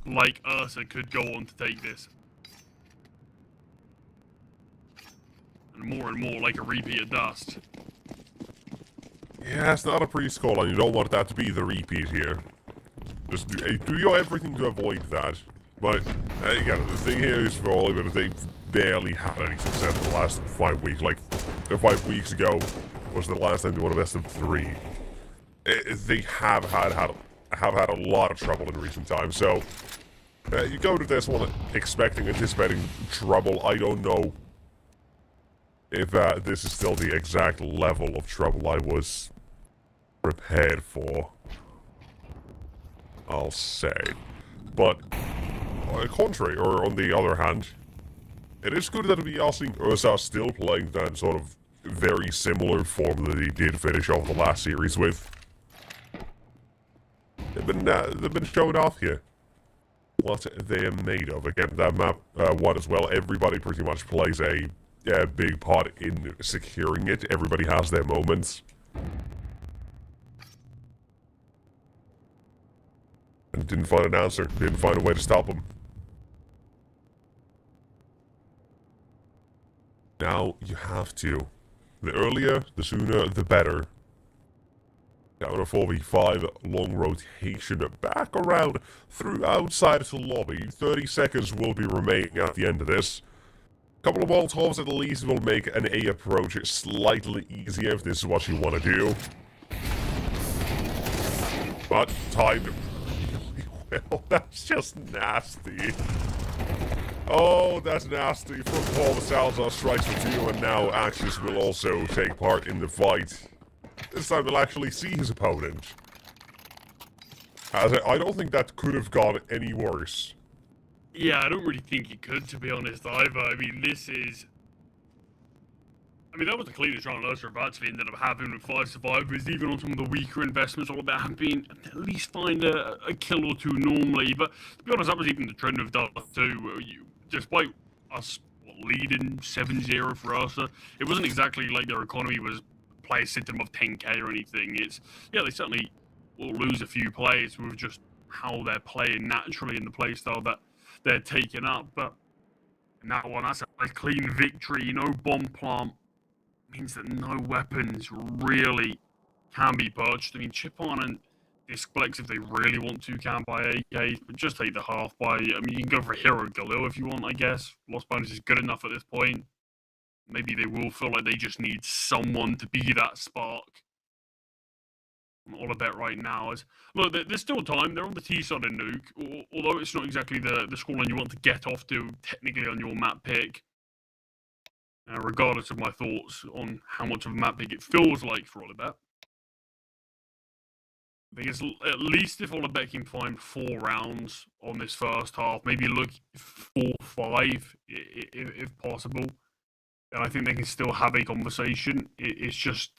like Ursa could go on to take this. And more like a repeat of Dust. Yeah, it's not a pre-score, and you don't want that to be the repeat here. Just do everything to avoid that. But, again, the thing here is for Olivet, they barely had any success in the last 5 weeks. Like, 5 weeks ago was the last time they won a best of 3. They have had a lot of trouble in recent times, so you go to this one anticipating trouble. I don't know if this is still the exact level of trouble I was prepared for, I'll say. But, on the contrary, or on the other hand, it is good that we are seeing Ursa still playing that sort of very similar form that he did finish off the last series with. They've been showing off here what they are made of. Again, that map one as well. Everybody pretty much plays a big part in securing it. Everybody has their moments. And didn't find an answer. Didn't find a way to stop them. Now you have to. The earlier, the sooner, the better. Down a 4v5, long rotation back around through outside of the lobby. 30 seconds will be remaining at the end of this. A couple of Molotovs at least will make an A approach slightly easier if this is what you want to do. But timed really well. That's just nasty. Oh, that's nasty. From Paul, the Salazar strikes for 2, and now Axis will also take part in the fight. This time he'll actually see his opponent. As I don't think that could have gone any worse. Yeah, I don't really think it could, to be honest, either. I mean, that was the cleanest round Ursa have actually ended up having with 5 survivors, even on some of the weaker investments. All about having at least find a kill or 2 normally. But to be honest, that was even the trend of Dust too. Despite us leading 7-0 for Ursa, it wasn't exactly like their economy was players sitting above 10k or anything. They certainly will lose a few players with just how they're playing naturally in the playstyle that they're taking up. But in that one, that's a clean victory. No bomb plant means that no weapons really can be purchased. I mean, chip on and Discflex if they really want to can buy AKs, but just take the half buy. I mean, you can go for Hero Galil if you want, I guess. Lost bonus is good enough at this point. Maybe they will feel like they just need someone to be that spark. All I bet right now is, look, there's still time. They're on the T side of Nuke, although it's not exactly the scoreline you want to get off to technically on your map pick. Regardless of my thoughts on how much of a map pick it feels like for Olibet. I think it's at least if Olibet can find 4 rounds on this first half, maybe look 4-5 if possible. And I think they can still have a conversation. It's just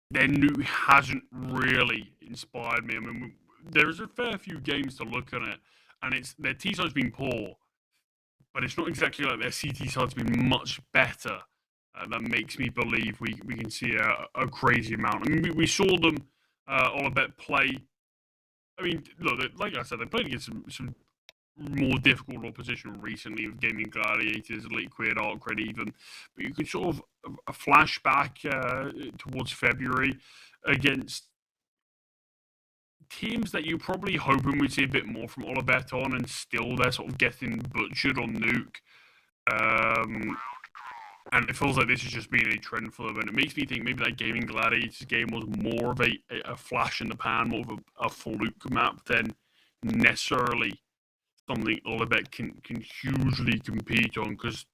their nuke hasn't really inspired me. I mean, there's a fair few games to look at it, and their T side's been poor, but it's not exactly like their CT side's been much better. That makes me believe we can see a crazy amount. I mean, we saw them Olibet play. I mean, look, like I said, they played against some more difficult opposition recently with Gaming Gladiators, Liquid, Arcred even. But you could sort of a flashback towards February against teams that you're probably hoping we'd see a bit more from Olivet on, and still they're sort of getting butchered on Nuke. And it feels like this has just been a trend for them, and it makes me think maybe that Gaming Gladiators game was more of a flash in the pan, more of a fluke map than necessarily something Olivet can hugely compete on, because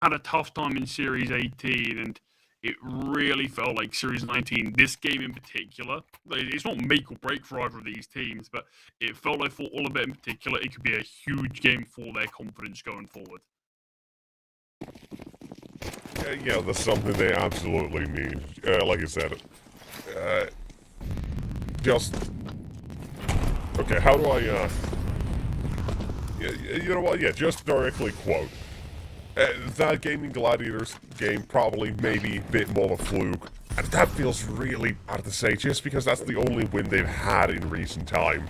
had a tough time in Series 18, and it really felt like Series 19, this game in particular, it's not make or break for either of these teams, but it felt like for Olivet in particular, it could be a huge game for their confidence going forward. Yeah, that's something they absolutely need. Like I said, just... Okay, how do I, you know what, yeah, just directly quote. That Gaming Gladiators game probably maybe a bit more of a fluke, and that feels really hard to say just because that's the only win they've had in recent time.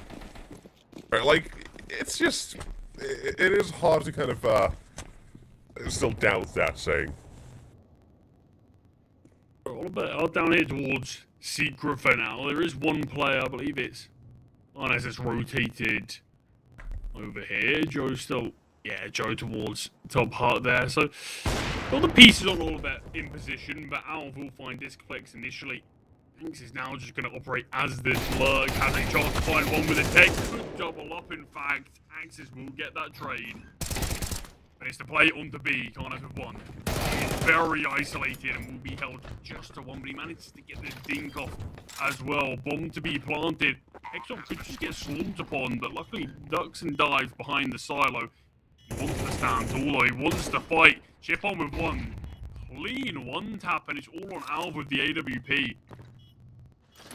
Like, it's just, it is hard to kind of, still doubt that saying. All about down here towards Secret for now. There is one player, I believe it's, unless it's rotated over here. Joe's still, yeah, Joe towards top part there. So all the pieces on all of that in position, but Alv will find Disclex initially. Hanks is now just going to operate as this lurk, has a chance to find one with a tech. Could double up, in fact. Axis will get that trade. But it's to play onto B, can't have one. He's very isolated and will be held just to one, but he manages to get the dink off as well. Bomb to be planted. Exxon could just get swarmed upon, but luckily ducks and dives behind the silo. He wants to stand tall, though. He wants to fight. Chip on with one. Clean one tap, and it's all on Alv with the AWP.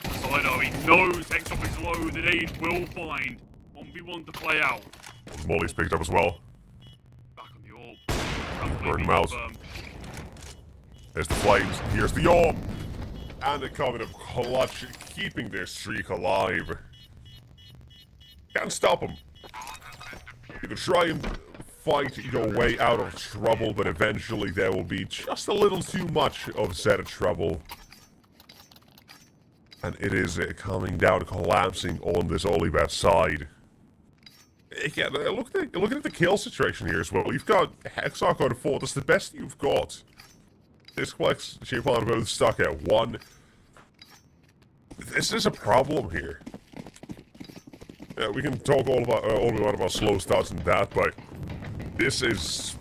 Slido, he knows Exxon is low. The nade will find 1v1 to play out. Molly's picked up as well. Burn mouse. There's the flames. Here's the orb. And a covenant of clutch, keeping their streak alive. Can't stop them. You can try and fight your way out of trouble, but eventually there will be just a little too much of said trouble. And it is coming down, collapsing on this Olivet side. Yeah, look at the kill situation here as well. You've got Hexarch on 4. That's the best you've got. Disclex, Chipon both stuck at 1. This is a problem here. Yeah, we can talk all about slow starts and that, but this is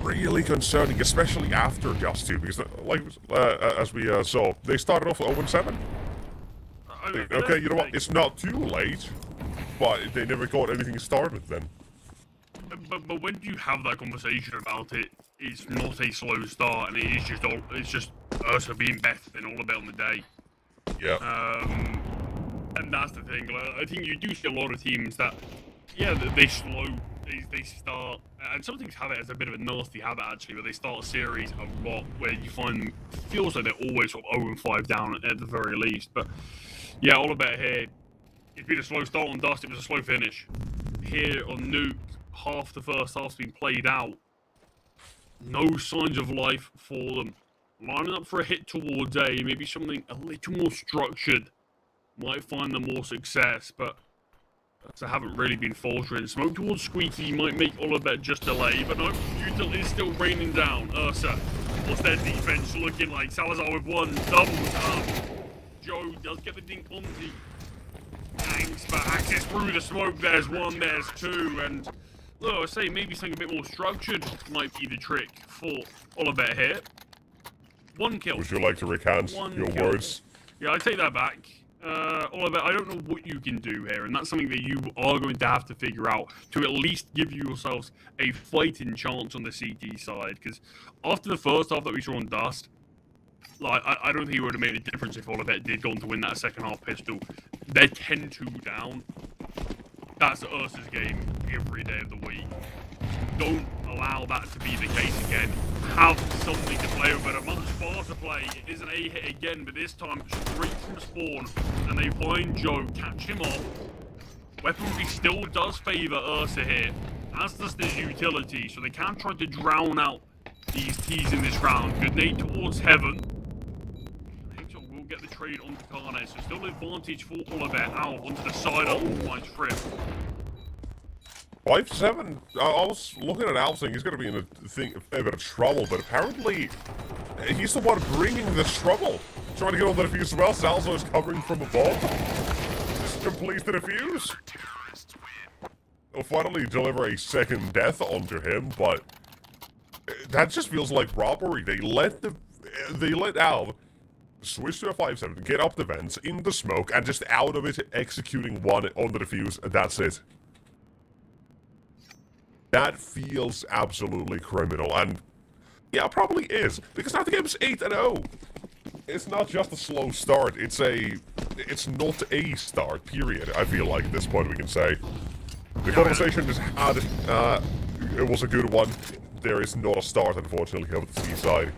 really concerning, especially after Dust 2, because like as we saw, they started off 0-7. Okay, you know what? It's not too late. But they never got anything started then. But when you have that conversation about it, it's not a slow start, and it's just Ursa being better than all about on the day. Yeah. And that's the thing. I think you do see a lot of teams that, yeah, they slow, they start, and some teams have it as a bit of a nasty habit actually, where they start a series a lot where you find them feels like they're always sort of 0-5 down at the very least. But yeah, all about here. It's been a slow start on Dust, it was a slow finish. Here on Nuke, half the first half's been played out. No signs of life for them. Lining up for a hit towards A, maybe something a little more structured. Might find them more success, but they haven't really been faltering. Smoke towards Squeaky might make Olivet just delay, but no, Util is still raining down. Ursa, what's their defense looking like? Salazar with one, doubles up. Joe does get the dink on the Thanks, but access through the smoke, there's one, there's two, and I say maybe something a bit more structured might be the trick for Olivet here. One kill. Would you like to recant your words? Yeah, I take that back. Olivet, I don't know what you can do here, and that's something that you are going to have to figure out to at least give yourselves a fighting chance on the CT side, because after the first half that we saw on Dust, like, I don't think it would have made a difference if Olivet did go on to win that second half pistol. They're 10-2 down. That's Ursa's game every day of the week. Don't allow that to be the case again. Have something to play with, but a much faster play. It is an A hit again, but this time straight from spawn. And they find Joe, catch him off. Weaponry still does favour Ursa here, as does this utility, so they can try to drown out these T's in this round. Good nade towards Heaven. Will get the trade trade onto Carnes. So still advantage for Oliver. Alv onto the side of finds Fripp. 5-7. I was looking at Alv saying he's going to be in a bit of trouble, but apparently he's the one bringing this trouble. Trying to get on the defuse as well. Salzo is covering from above. Just completes the defuse. He'll finally deliver a second death onto him, but that just feels like robbery. They let Alv switch to a 5-7, get up the vents, in the smoke, and just out of it, executing one on the defuse, and that's it. That feels absolutely criminal, and yeah, it probably is, because now the game's 8-0. It's not just a slow start, it's not a start, period, I feel like at this point we can say. The conversation just had, it was a good one. There is not a start, unfortunately, over the seaside.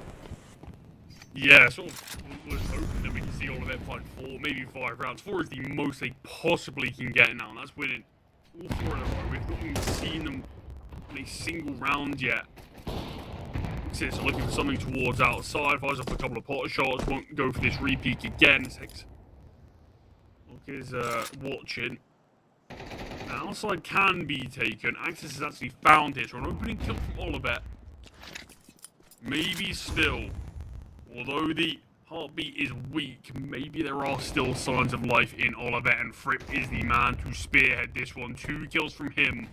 Yeah, sort of was hoping that we can see all of it find 4, maybe 5 rounds. 4 is the most they possibly can get now, and that's winning all 4 in a row. We've not even seen them in a single round yet. So looking for something towards outside, fires off a couple of pot shots, won't go for this repeat again. Look is watching. Outside can be taken. Axis has actually found it, so an opening kill from Oliver. Maybe still. Although the heartbeat is weak, maybe there are still signs of life in Oliver, and Fripp is the man to spearhead this one. 2 kills from him.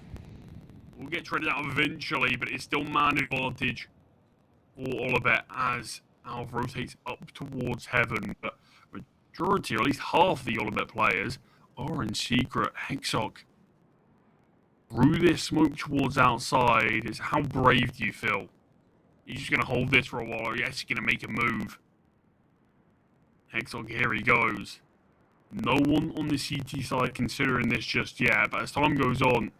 We'll get traded out eventually, but it's still man advantage for Oliver as Alv rotates up towards heaven. But majority, or at least half the Oliver players, are in secret. Hexock through this smoke towards outside. Is how brave do you feel? He's just going to hold this for a while, or he's actually going to make a move. Hexock, here he goes. No one on the CT side considering this just yet, but as time goes on,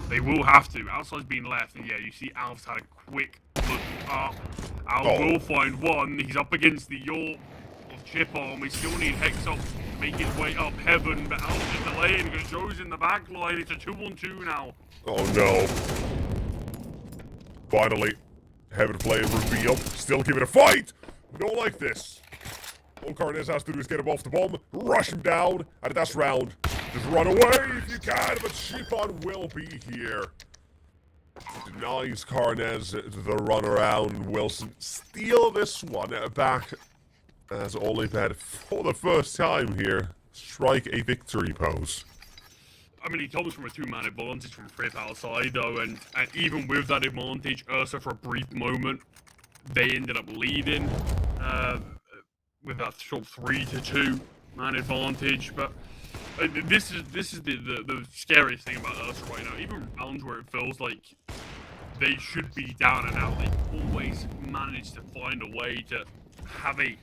they will have to. Outside's being left, and yeah, you see Alv's had a quick look up. Alv will find one. He's up against the York of Chip Arm. We still need Hexock to make his way up heaven, but Alv's just delaying because Joe's in the back line. It's a 2-on-2 now. Oh no. Finally. Heaven playing reveal. Still give it a fight. No like this. All Carnes has to do is get him off the bomb, rush him down, and that's round. Just run away if you can, but Shipon will be here. Denies Carnes the run around. Wilson steal this one back as Olivet, for the first time here, strike a victory pose. I mean, he comes from a 2-man advantage from Fripp outside, though, and even with that advantage, Ursa, for a brief moment, they ended up leading with that sort of 3-2-man advantage. But this is the scariest thing about Ursa right now. Even rounds where it feels like they should be down and out, they always manage to find a way to have a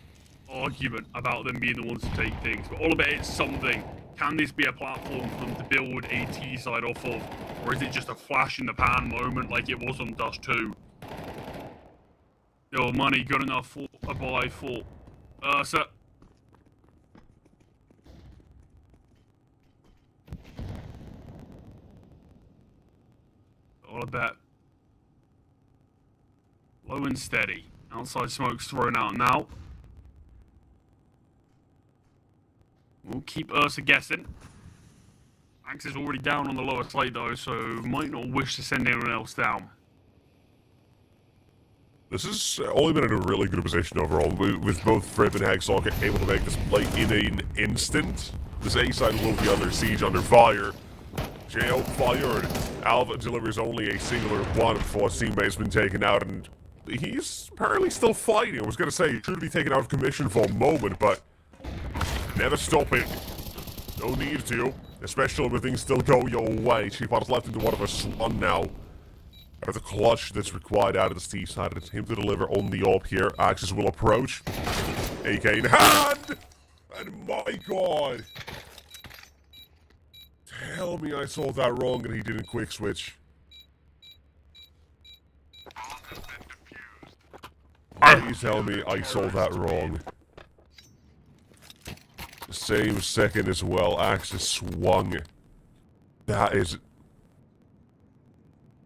argument about them being the ones to take things. But all of it is something. Can this be a platform for them to build a T-side off of? Or is it just a flash-in-the-pan moment like it was on Dust 2? Your money good enough for a buy for Ursa. All a bet. Low and steady. Outside smoke's thrown out now. We'll keep Ursa guessing. Axe is already down on the lower slate though, so might not wish to send anyone else down. This has only been in a really good position overall, with both Fripp and Hexock able to make this play in an instant. This A side will be under siege, under fire. Jo fired. Alva delivers only a singular one before his teammate's been taken out, and he's apparently still fighting. I was going to say, he should be taken out of commission for a moment, but never stopping. No need to, especially when things still go your way. Chiefpot's left into one of a swan now. The clutch that's required out of the Steve side. It's him to deliver on the op here. Axis will approach. AK in hand! And my god! Tell me I saw that wrong and he didn't quick switch. Please tell me I saw that wrong. Same second as well. Axis swung. That is...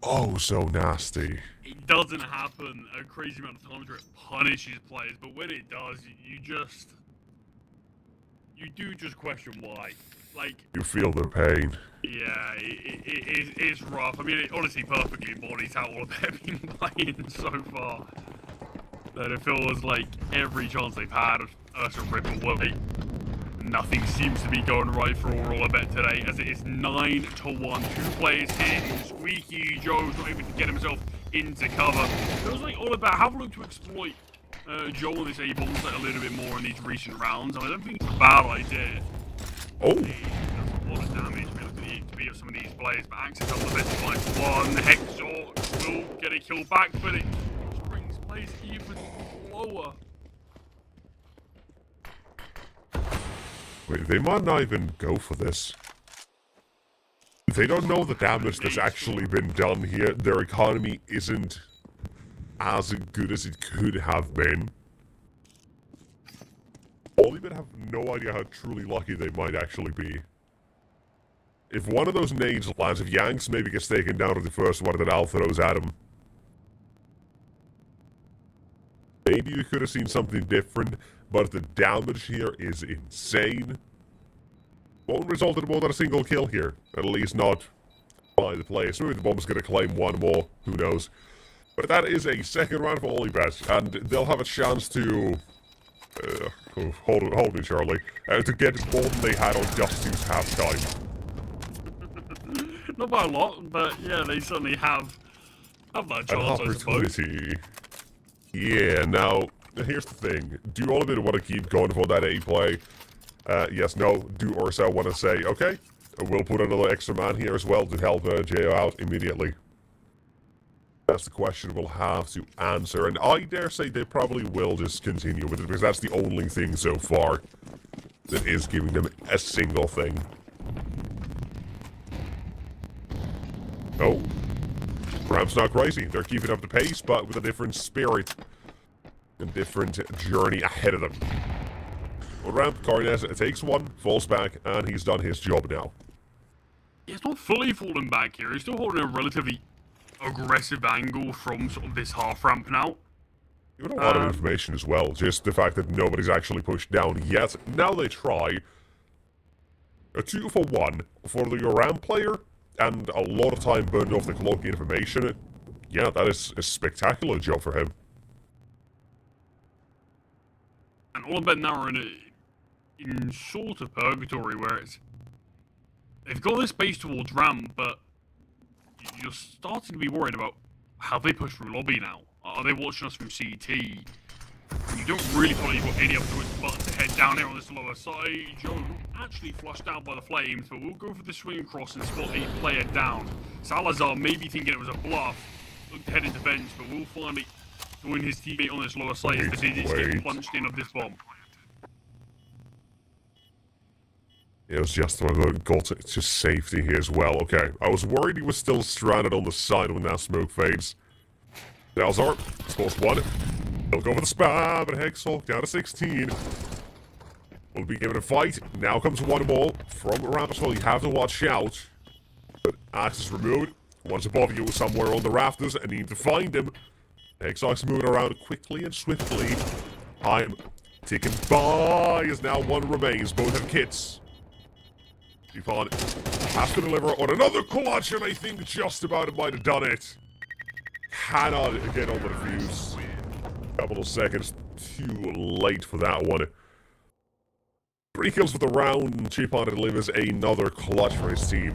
oh, so nasty. It doesn't happen a crazy amount of times where it punishes players, but when it does, you just... you do just question why. Like, You feel their pain. yeah, it's rough. I mean, it honestly perfectly embodies how all of them have been playing so far. That it feels like every chance they've had to rip away, nothing seems to be going right for all of it today, as it is 9-1. 2 players hitting. Squeaky Joe's not able to get himself into cover. It feels like all about have looked to exploit Joe on this A-bomb set a little bit more in these recent rounds. I don't think it's a bad idea. Oh! That's a lot of damage. We look at the HP of some of these players, but Axis on the bench finds one. Hexor will get a kill back, but it brings plays even lower. Wait, they might not even go for this. They don't know the damage that's actually been done here. Their economy isn't as good as it could have been. All even have no idea how truly lucky they might actually be. If one of those nades lands, if Yanks maybe gets taken down to the first one that Al throws at him, maybe we could have seen something different, but the damage here is insane. Won't result in more than a single kill here, at least not by the players. Maybe the bomb's going to claim one more, who knows. But that is a second round for Olibet, and they'll have a chance to... hold me, Charlie. To get more than they had on Dusty's halftime. Not by a lot, but yeah, they certainly have that chance, I suppose. Yeah, now, here's the thing. Do all of it want to keep going for that A play? Yes, no. Do Ursa want to say, okay, we'll put another extra man here as well to help Jo out immediately? That's the question we'll have to answer, and I dare say they probably will just continue with it, because that's the only thing so far that is giving them a single thing. Oh. Ram's not crazy. They're keeping up the pace, but with a different spirit. A different journey ahead of them. Well, Ramp, Carnes takes one, falls back, and he's done his job now. He's not fully falling back here. He's still holding a relatively aggressive angle from sort of this half ramp now. Given a lot of information as well, just the fact that nobody's actually pushed down yet. Now they try. A 2-for-1 for the ramp player, and a lot of time burned off the cloaking information. Yeah, that is a spectacular job for him. And all about now are in sort of purgatory, where it's... They've got this base towards ramp, but you're starting to be worried about how they push through lobby now. Are they watching us from CT? You don't really feel like you've got any other choice but to head down here on this lower side. Joe actually flushed out by the flames, but we'll go for the swing across and spot a player down. Salazar maybe thinking it was a bluff, looked to head into bench, but will finally join his teammate on this lower side as the digits get plunged in of this bomb. It was just about got to safety here as well. Okay, I was worried he was still stranded on the side when that smoke fades. Salazar, scores one. He'll go for the spam, but Hexhawk down to 16. Will be given a fight. Now comes one more from Rampasol. You have to watch out. But axe is removed. One's above you somewhere on the rafters, and you need to find him. Hexhawk's moving around quickly and swiftly. Time ticking by as now one remains. Both have kits. Yvonne has to deliver on another clutch, and I think just about might have done it. Cannot get on the defuse. Couple of seconds too late for that one. 3 kills for the round. Chipon delivers another clutch for his team.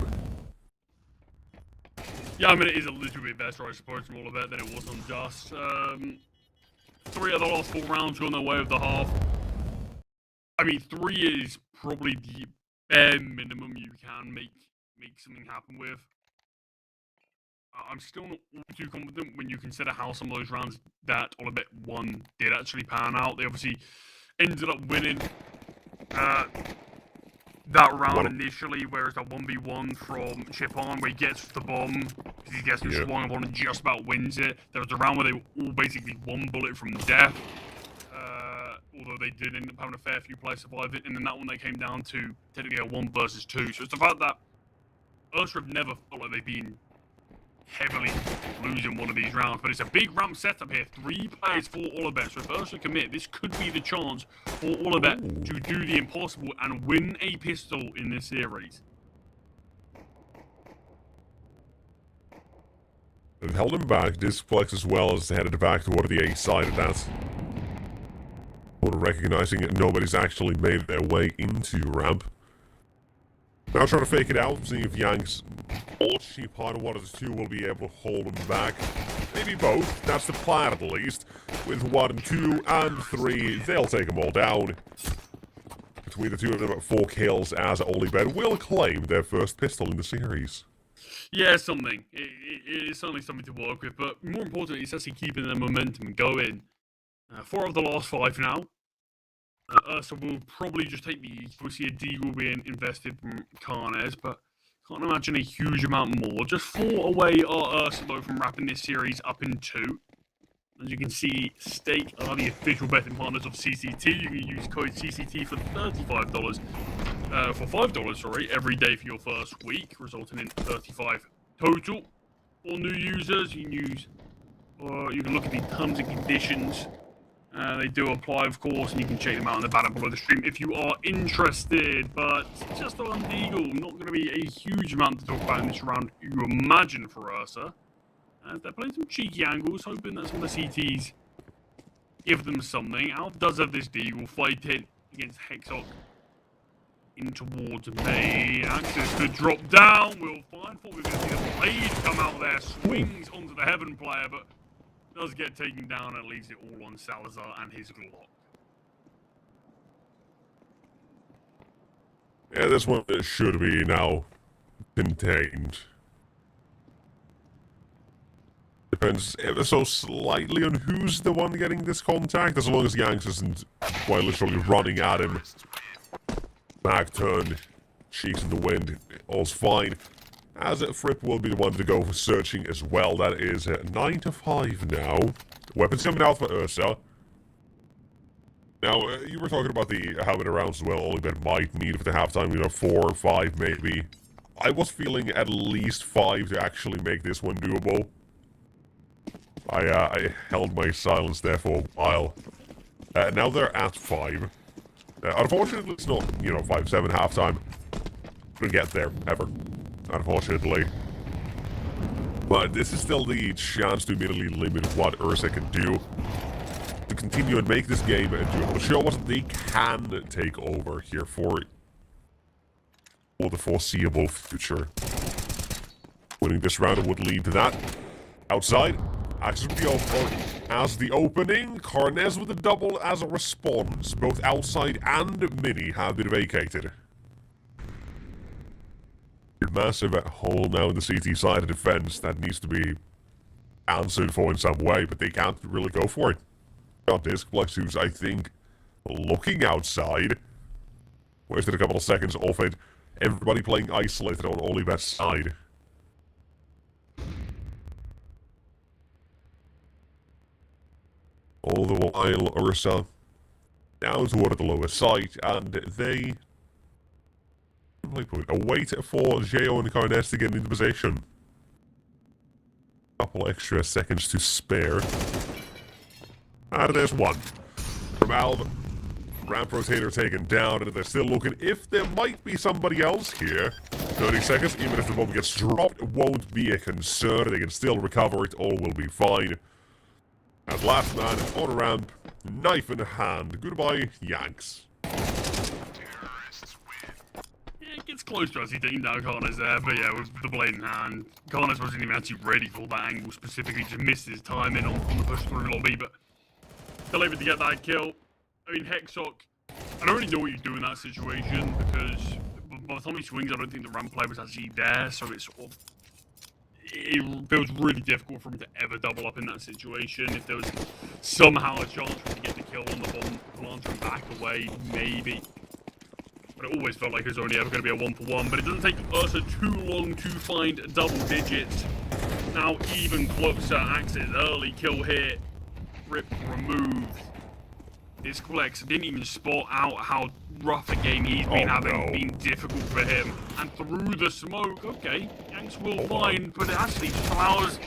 Yeah, I mean, it is a little bit better, I suppose, from all of it than it was on Dust. 3 of the last 4 rounds going their way of the half. I mean, 3 is probably the bare minimum you can make something happen with. I'm still not too confident when you consider how some of those rounds that Olibet won did actually pan out. They obviously ended up winning that round initially, whereas that 1v1 from Chipon where he gets the bomb, because he gets swung upon and just about wins it. There was a round where they were all basically 1 bullet from death. Although they did end up having a fair few players survive it, and then that one they came down to technically a 1 versus 2. So it's the fact that Ursa have never felt like they've been heavily losing one of these rounds. But it's a big ramp setup here. 3 players for Olibet. So if Ursa commit, this could be the chance for Olibet to do the impossible and win a pistol in this series. They've held him back. Disciplex as well as headed back toward the A side of that. Recognizing that nobody's actually made their way into ramp. Now trying to fake it out, seeing if Yanks or Sheephon, one of the two, will be able to hold him back. Maybe both. That's the plan at least. With 1, 2, and 3, they'll take them all down. Between the two of them, 4 kills as Olibet will claim their first pistol in the series. Yeah, something. It is certainly something to work with, but more importantly, it's actually keeping their momentum going. 4 of the last 5 now. Ursa will probably just take the East. We'll see a Deagle being invested from Carnes, but can't imagine a huge amount more. Just 4 away are Ursa, though, from wrapping this series up in 2. As you can see, Stake are the official betting partners of CCT. You can use code CCT for $35, for $5, sorry, every day for your first week, resulting in 35 total. For new users, you can use, you can look at the terms and conditions. They do apply, of course, and you can check them out in the banner below the stream if you are interested. But just on Deagle, not going to be a huge amount to talk about in this round, you imagine, for Ursa. They're playing some cheeky angles, hoping that some of the CTs give them something. Alf does have this Deagle fighting against Hexoc in towards May. Axis to drop down. We'll find for we're going to see the blade come out there, swings onto the Heaven player, but does get taken down and leaves it all on Salazar and his Glock. Yeah, this one should be now contained. Depends ever so slightly on who's the one getting this contact, as long as Yanks isn't quite literally running at him. Back turn, cheeks in the wind, all's fine. As Fripp will be the one to go for searching as well. That is 9 to 5 now. Weapons coming out for Ursa. Now, you were talking about how many rounds as well Olibet might need for the halftime, 4 or 5 maybe. I was feeling at least 5 to actually make this one doable. I held my silence there for a while. Now they're at 5. Unfortunately, it's not, 5-7 halftime. Couldn't get there, ever. Unfortunately. But this is still the chance to immediately limit what Ursa can do. To continue and make this game doable. To show us they can take over here for the foreseeable future. Winning this round would lead to that. Outside. Axis with the open as the opening. Carnes with a double as a response. Both outside and mini have been vacated. Massive hole now in the CT side of defense that needs to be answered for in some way, but they can't really go for it. Got Disciplex, who's, I think, looking outside. Wasted a couple of seconds off it. Everybody playing isolated on Olibet's side. All the while, Ursa down toward the lower side, and they wait for Geo and Carnes to get into position. Couple extra seconds to spare. And there's one. From Alv. Ramp rotator taken down, and they're still looking if there might be somebody else here. 30 seconds, even if the bomb gets dropped, it won't be a concern. They can still recover it, all will be fine. And last man on ramp, knife in hand. Goodbye, Yanks. It gets close to us, he taking down Carnes there, but yeah, with the blade in hand. Carnes wasn't even actually ready for that angle specifically, just missed his timing on the push through lobby, but still able to get that kill. I mean, Hexoc, I don't really know what you do in that situation, because by the time he swings, I don't think the ramp play was actually there, so it's sort of, it feels really difficult for him to ever double up in that situation. If there was somehow a chance for him to get the kill on the bomb, launching back away, maybe. But it always felt like it was only ever going to be a 1-for-1. But it doesn't take Ursa too long to find double digits. Now even closer. Axis early kill here. Rip removed. Disciplex didn't even spot out how rough a game he's been having. Been difficult for him. And through the smoke, okay, Yanks will find, but it actually just allows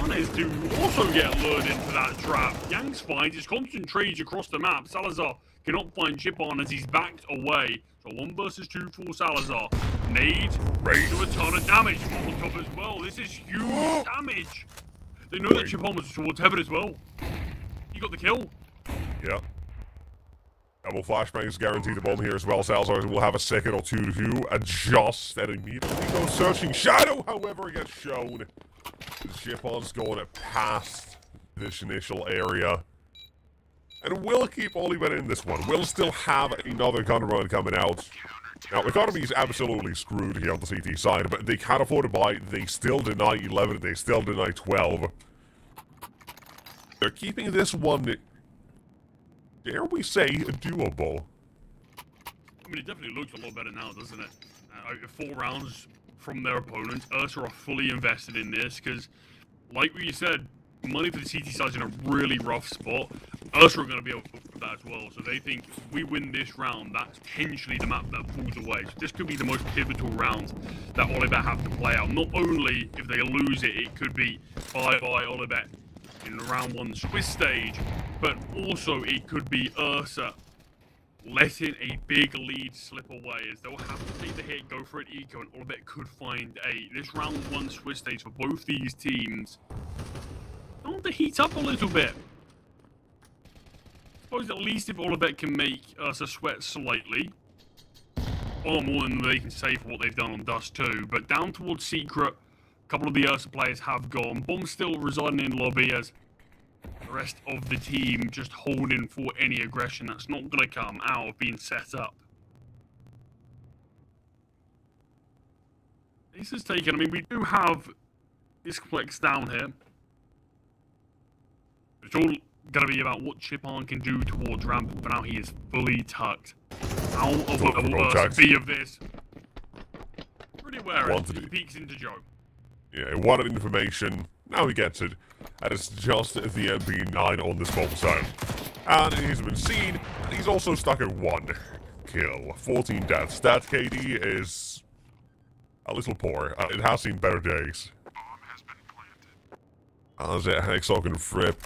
Manes to also get lured into that trap. Yanks finds his concentrates across the map. Salazar cannot find Chip on as he's backed away. So 1 versus 2 for Salazar. Nade do a ton of damage. Molotov as well. This is huge damage. They know that Chip on was towards heaven as well. He got the kill. Yeah. Double flashbang is guaranteed the bomb here as well. Salazar will have a second or two to adjust and immediately go searching. Shadow, however, gets shown. Shipon's going past this initial area. And we'll keep Oliver in this one. We'll still have another counter-run coming out. Now, economy is absolutely screwed here on the CT side, but they can't afford to buy. They still deny 11. They still deny 12. They're keeping this one, dare we say, doable. I mean, it definitely looks a lot better now, doesn't it? 4 rounds from their opponents. Ursa are fully invested in this because, like what you said, money for the CT side is in a really rough spot. Ursa are going to be able to with that as well. So they think if we win this round, that's potentially the map that falls away. So this could be the most pivotal round that Olibet have to play out. Not only if they lose it, it could be bye-bye Olibet in the round 1 Swiss stage, but also it could be Ursa letting a big lead slip away as they'll have to take the hit, go for an eco, and Olibet could find this round 1 Swiss stage for both these teams. I want to heat up a little bit. I suppose at least if Olibet can make Ursa sweat slightly, far more than they can say for what they've done on Dust 2, but down towards Secret, a couple of the Ursa players have gone. Bomb's still residing in lobby as the rest of the team just holding for any aggression that's not going to come out of being set up. This is taken. I mean, we do have this complex down here. It's all going to be about what Chipan can do towards ramp, but now he is fully tucked. How of a worst be of this? Pretty wary. He peeks into Joe. Yeah, he wanted information. Now he gets it. And it's just the MP9 on this bomb zone. And he's been seen. And he's also stuck at 1 kill. 14 deaths. That KD is a little poor. It has seen better days. As Hexhawk and Fripp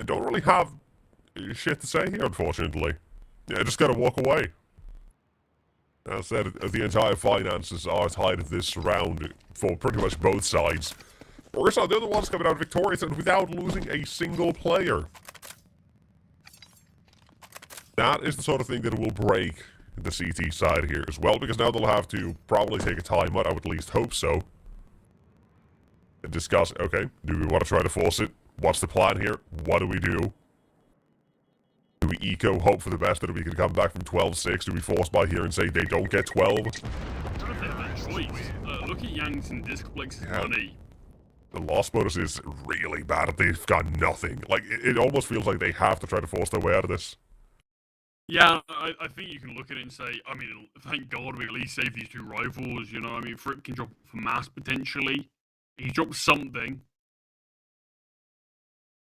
don't really have shit to say here, unfortunately. Yeah, just gotta walk away. As I said, the entire finances are tied to this round for pretty much both sides. Orisa, they're the ones coming out victorious and without losing a single player. That is the sort of thing that will break the CT side here as well, because now they'll have to probably take a timeout, I would at least hope so. And discuss, okay, do we want to try to force it? What's the plan here? What do we do? Do we eco, hope for the best that we can come back from 12-6? Do we force by here and say they don't get 12? I don't think they have a choice. Look at Yanks and Discplex's money. The loss bonus is really bad. They've got nothing. Like, it almost feels like they have to try to force their way out of this. Yeah, I think you can look at it and say, I mean, thank God we at least saved these 2 rifles, you know? I mean, Fripp can drop for mass, potentially. He dropped something.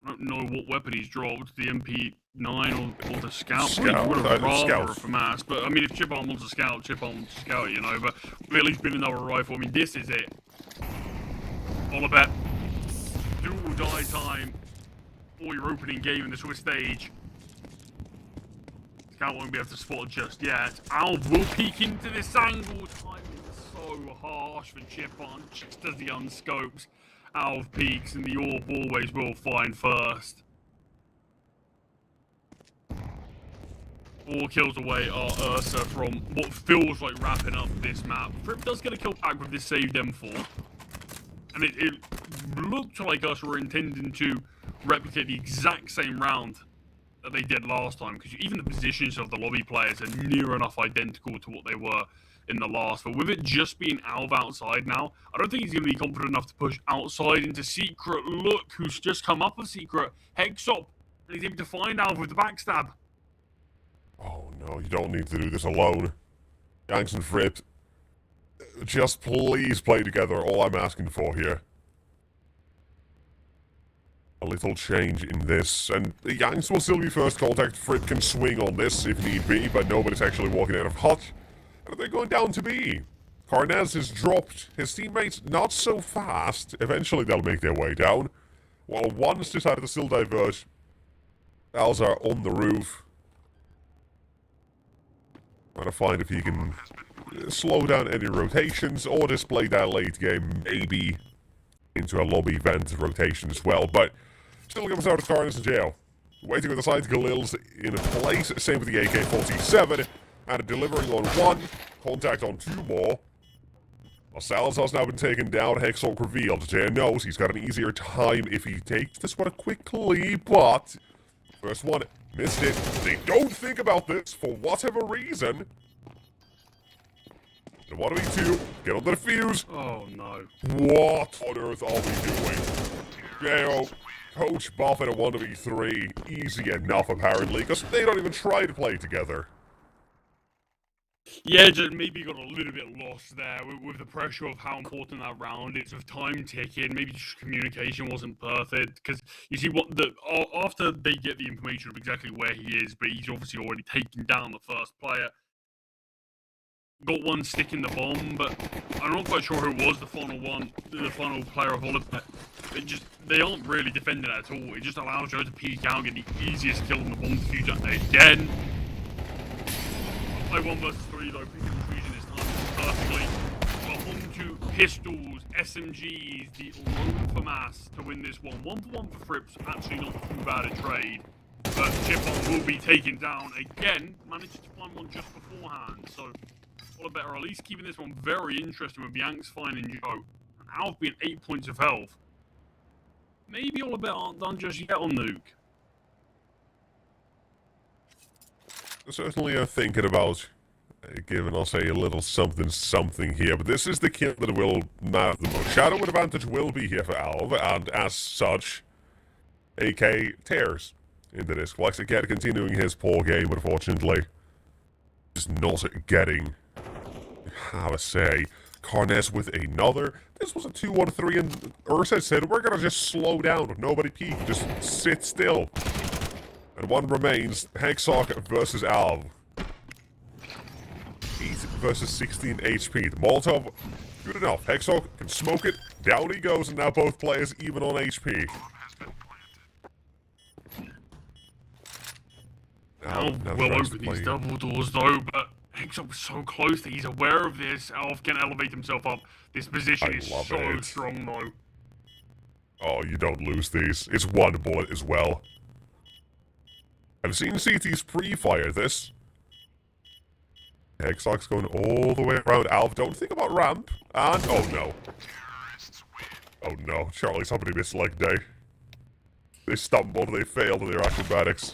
I don't know what weapon he's dropped, the MP9 or the Scout. Scout for mass, but I mean, if Chipon wants a Scout, Chipon wants a Scout, you know, but we've at least been another rifle. I mean, this is it. Olibet, do or die time for your opening game in the Swiss stage. Scout won't be able to spot it just yet. Alv will peek into this angle. Timing is so harsh for Chipon, just as he unscopes. Alv peaks and the AWP always will find first. 4 kills away are Ursa from what feels like wrapping up this map. Fripp does get a kill back with this saved M4. And it looked like Ursa were intending to replicate the exact same round that they did last time, because even the positions of the lobby players are near enough identical to what they were in the last. But with it just being Alv outside now, I don't think he's going to be confident enough to push outside into Secret. Look who's just come up with Secret. Hexop. And he's able to find Alv with the backstab. Oh no, you don't need to do this alone. Yanks and Fripp, just please play together, all I'm asking for here. A little change in this, and Yanks will still be first contact. Fripp can swing on this if need be, but nobody's actually walking out of hot. And they're going down to B. Carnez has dropped his teammates not so fast. Eventually they'll make their way down. While one's decided to still diverge. Alza on the roof. Trying to find if he can slow down any rotations or display that late game, maybe into a lobby vent rotation as well. But still comes out of Carnez in jail. Waiting with the side Galil's in place, same with the AK-47, and delivering on one, contact on two more. While Salazar's now been taken down, Hexhawk revealed. Jay knows he's got an easier time if he takes this one quickly, but first one, missed it. They don't think about this for whatever reason. The 1v2, get under the fuse. Oh no. What on earth are we doing? Jayo, Coach Buff at a 1v3, easy enough apparently, because they don't even try to play together. Yeah, just maybe got a little bit lost there with the pressure of how important that round is, with time ticking. Maybe just communication wasn't perfect, because you see after they get the information of exactly where he is, but he's obviously already taken down the first player. Got one stick in the bomb, but I'm not quite sure who it was, the final player of all of that. They aren't really defending it at all. It just allows Joe to peek out and get the easiest kill on the bomb defuse again. Play 1 versus 3 though, picking confusion this time perfectly. But on to pistols, SMGs, the load for mass to win this one. 1 for 1 for Frips, actually not too bad a trade. But Chipon will be taken down again, managed to find one just beforehand, so all better, at least keeping this one very interesting with Yanks finding Joe. And Alf being 8 points of health. Maybe all a bit aren't done just yet on Nuke. Certainly I'm thinking about giving us a little something here, but this is the kill that will matter the most. Shadow advantage will be here for Alv, and as such, AK tears into this. Flex again continuing his poor game, unfortunately. Just not getting, how to say, Carnez with another. This was a 2-1-3, and Ursa said, we're gonna just slow down with nobody peek, just sit still. And one remains, Hexhawk versus Alv. 8 versus 16 HP. The Molotov, good enough. Hexhawk can smoke it, down he goes, and now both players even on HP. Alv will open these double doors though, but Hexhawk was so close that he's aware of this. Alv can elevate himself up. This position is so strong though. Oh, you don't lose these. It's one bullet as well. I've seen CT's pre-fire this. Hexhawk's going all the way around. Alv, don't think about ramp. And, oh no. Oh no, Charlie, somebody missed leg day. They stumbled, they failed in their acrobatics.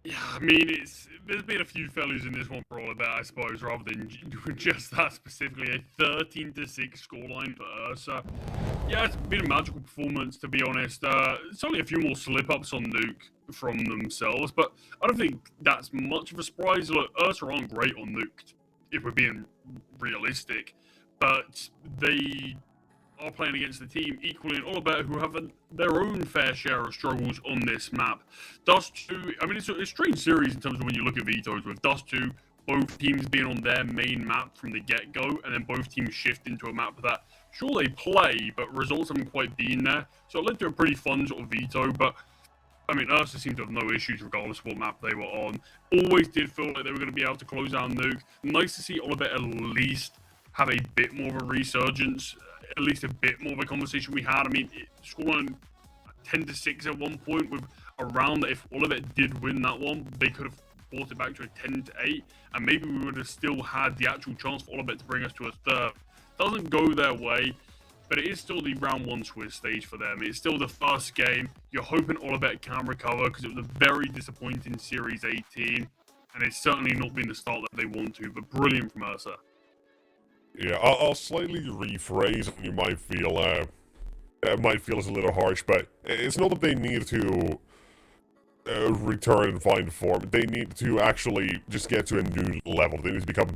Yeah, I mean, there's been a few failures in this one for all of that, I suppose, rather than just that specifically. A 13-6 scoreline for Ursa. Yeah, it's been a magical performance, to be honest. It's only a few more slip-ups on Nuke from themselves, but I don't think that's much of a surprise. Look, Ursa aren't great on Nuke, if we're being realistic, but they are playing against the team equally and all about who have their own fair share of struggles on this map. Dust 2, I mean, it's a strange series in terms of when you look at vetoes, with Dust 2, both teams being on their main map from the get-go, and then both teams shift into a map that, sure, they play, but results haven't quite been there. So it led to a pretty fun sort of veto, but I mean, Ursa seemed to have no issues regardless of what map they were on. Always did feel like they were going to be able to close down Nuke. Nice to see Olivet at least have a bit more of a resurgence, at least a bit more of a conversation we had. I mean, scoring 10-6 at one point with a round that if Olivet did win that one, they could have brought it back to a 10-8, and maybe we would have still had the actual chance for Olivet to bring us to a third. Doesn't go their way, but it is still the round 1 Swiss stage for them. It's still the first game. You're hoping Olivet can recover, because it was a very disappointing Series 18, and it's certainly not been the start that they want to, but brilliant from Ursa. Yeah, I'll slightly rephrase, and you might feel it's a little harsh, but it's not that they need to return and find form. They need to actually just get to a new level. They need to become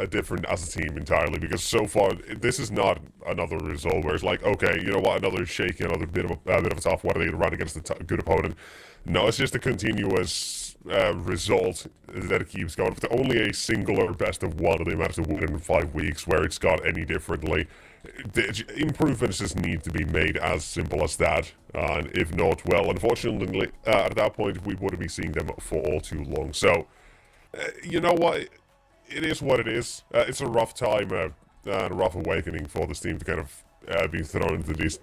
different as a team entirely, because so far, this is not another result where it's like, okay, you know what, another shaky, another bit of a tough one, they run against a good opponent. No, it's just a continuous result that it keeps going. With only a singular best of one, they managed to win in 5 weeks, where it's got any differently. The improvements just need to be made, as simple as that. And if not, well, unfortunately, at that point, we wouldn't be seeing them for all too long. So, you know what? It is what it is. It's a rough time and a rough awakening for this team to kind of be thrown into this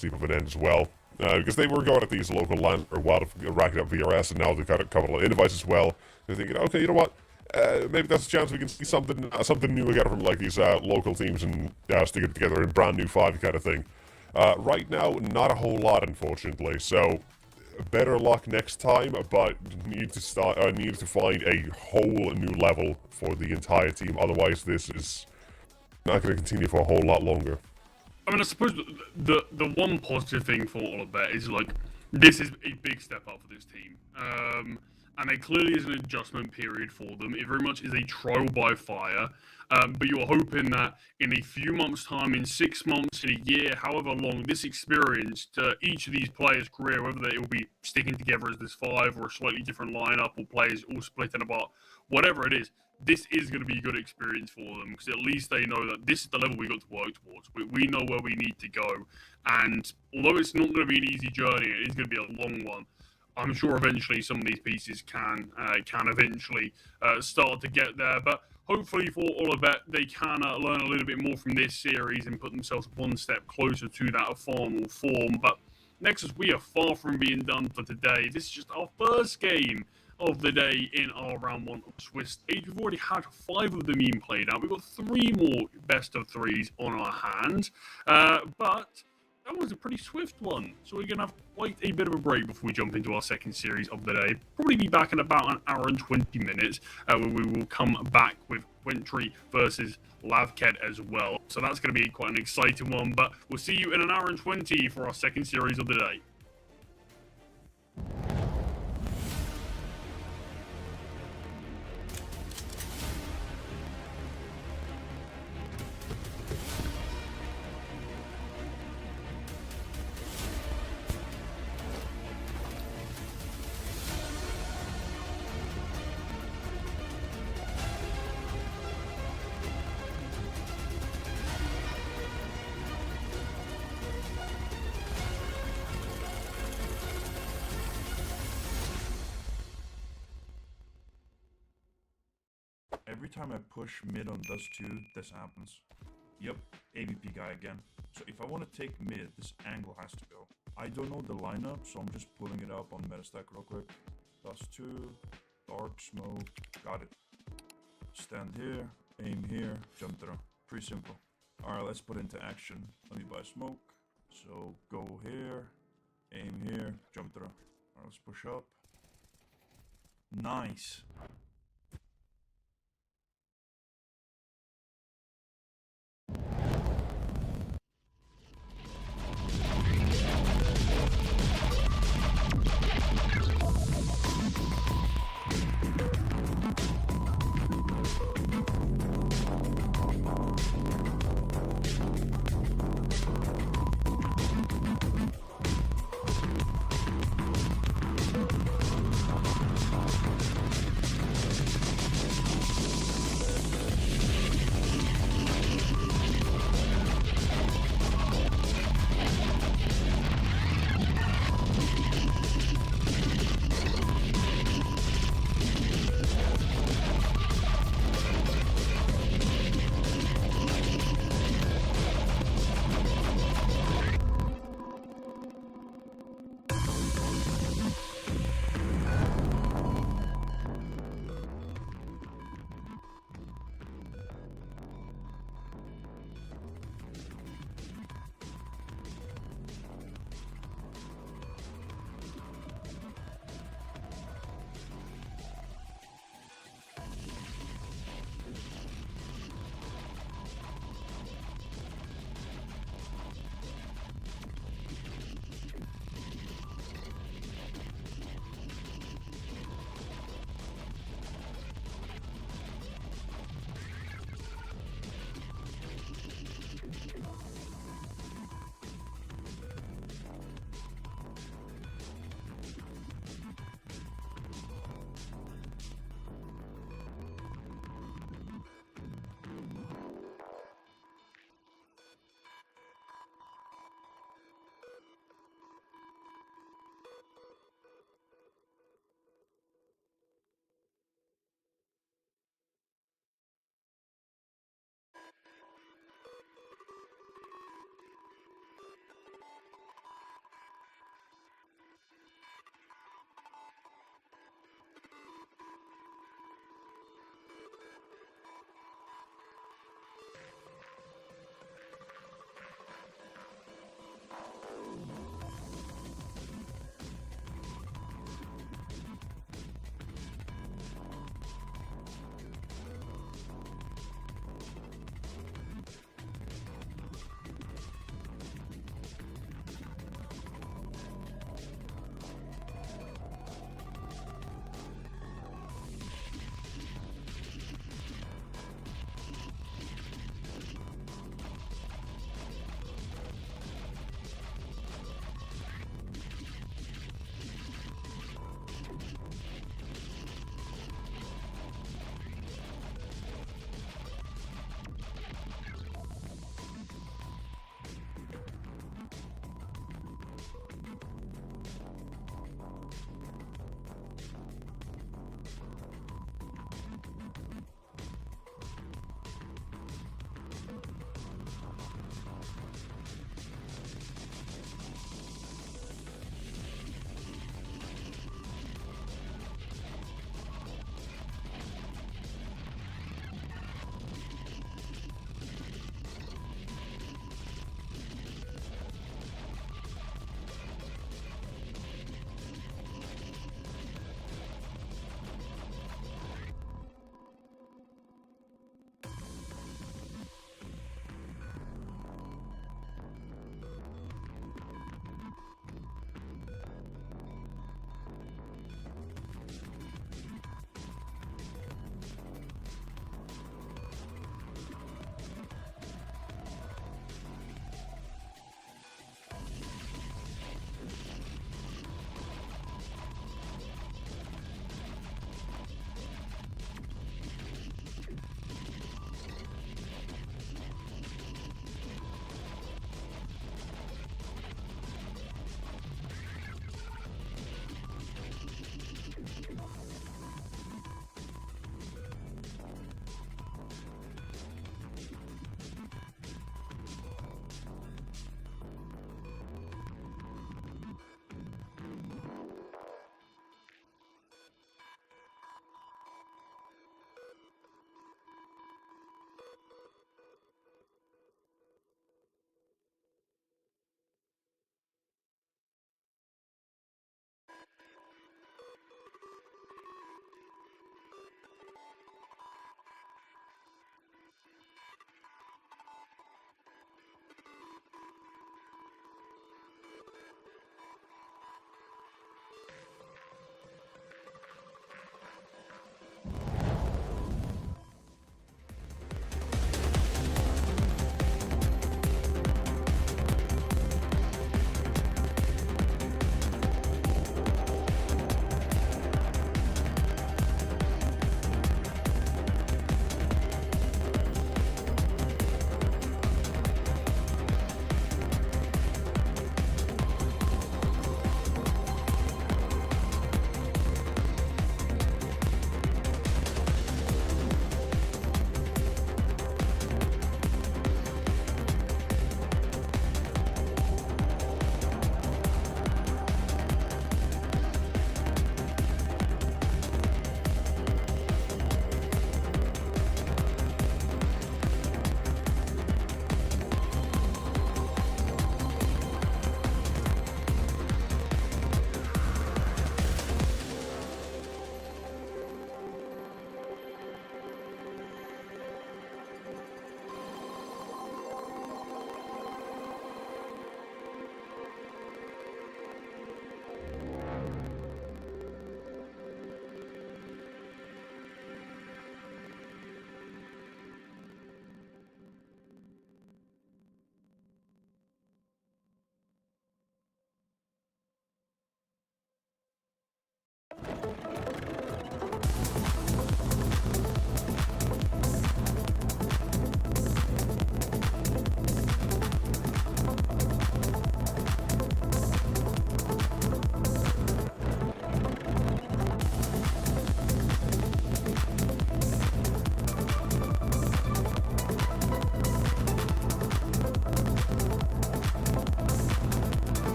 deep of an end as well. Because they were going at these local land for a while to rack up VRS, and now they've got a couple of invites as well. They're thinking, okay, you know what? Maybe that's a chance we can see something new again from like these local teams and stick it together in brand new 5 kind of thing. Right now, not a whole lot, unfortunately. So, better luck next time, but need to find a whole new level for the entire team. Otherwise, this is not going to continue for a whole lot longer. I mean, I suppose the one positive thing for all of that is, like, this is a big step up for this team. And there clearly is an adjustment period for them. It very much is a trial by fire. But you're hoping that in a few months' time, in 6 months, in a year, however long, this experience to each of these players' career, whether they will be sticking together as this 5 or a slightly different lineup, or players all splitting apart, whatever it is, this is going to be a good experience for them, because at least they know that this is the level we got to work towards. We know where we need to go. And although it's not going to be an easy journey, it is going to be a long one. I'm sure eventually some of these pieces can eventually start to get there. But hopefully for all of that, they can learn a little bit more from this series and put themselves one step closer to that final form. But Nexus, we are far from being done for today. This is just our first game of the day in our round 1 of Swiss stage. We've already had 5 of them being played out. We've got 3 more best of 3s on our hands. But that was a pretty swift one. So we're going to have quite a bit of a break before we jump into our second series of the day. Probably be back in about an hour and 20 minutes, where we will come back with Wintry versus Lavket as well. So that's going to be quite an exciting one. But we'll see you in an hour and 20 for our second series of the day. Every time I push mid on Dust 2, this happens. Yep, AVP guy again. So if I want to take mid, this angle has to go. I don't know the lineup, so I'm just pulling it up on Metastack real quick. Dust 2, dark smoke, got it. Stand here, aim here, jump through. Pretty simple. Alright, let's put into action. Let me buy smoke. So go here, aim here, jump through. Alright, let's push up. Nice.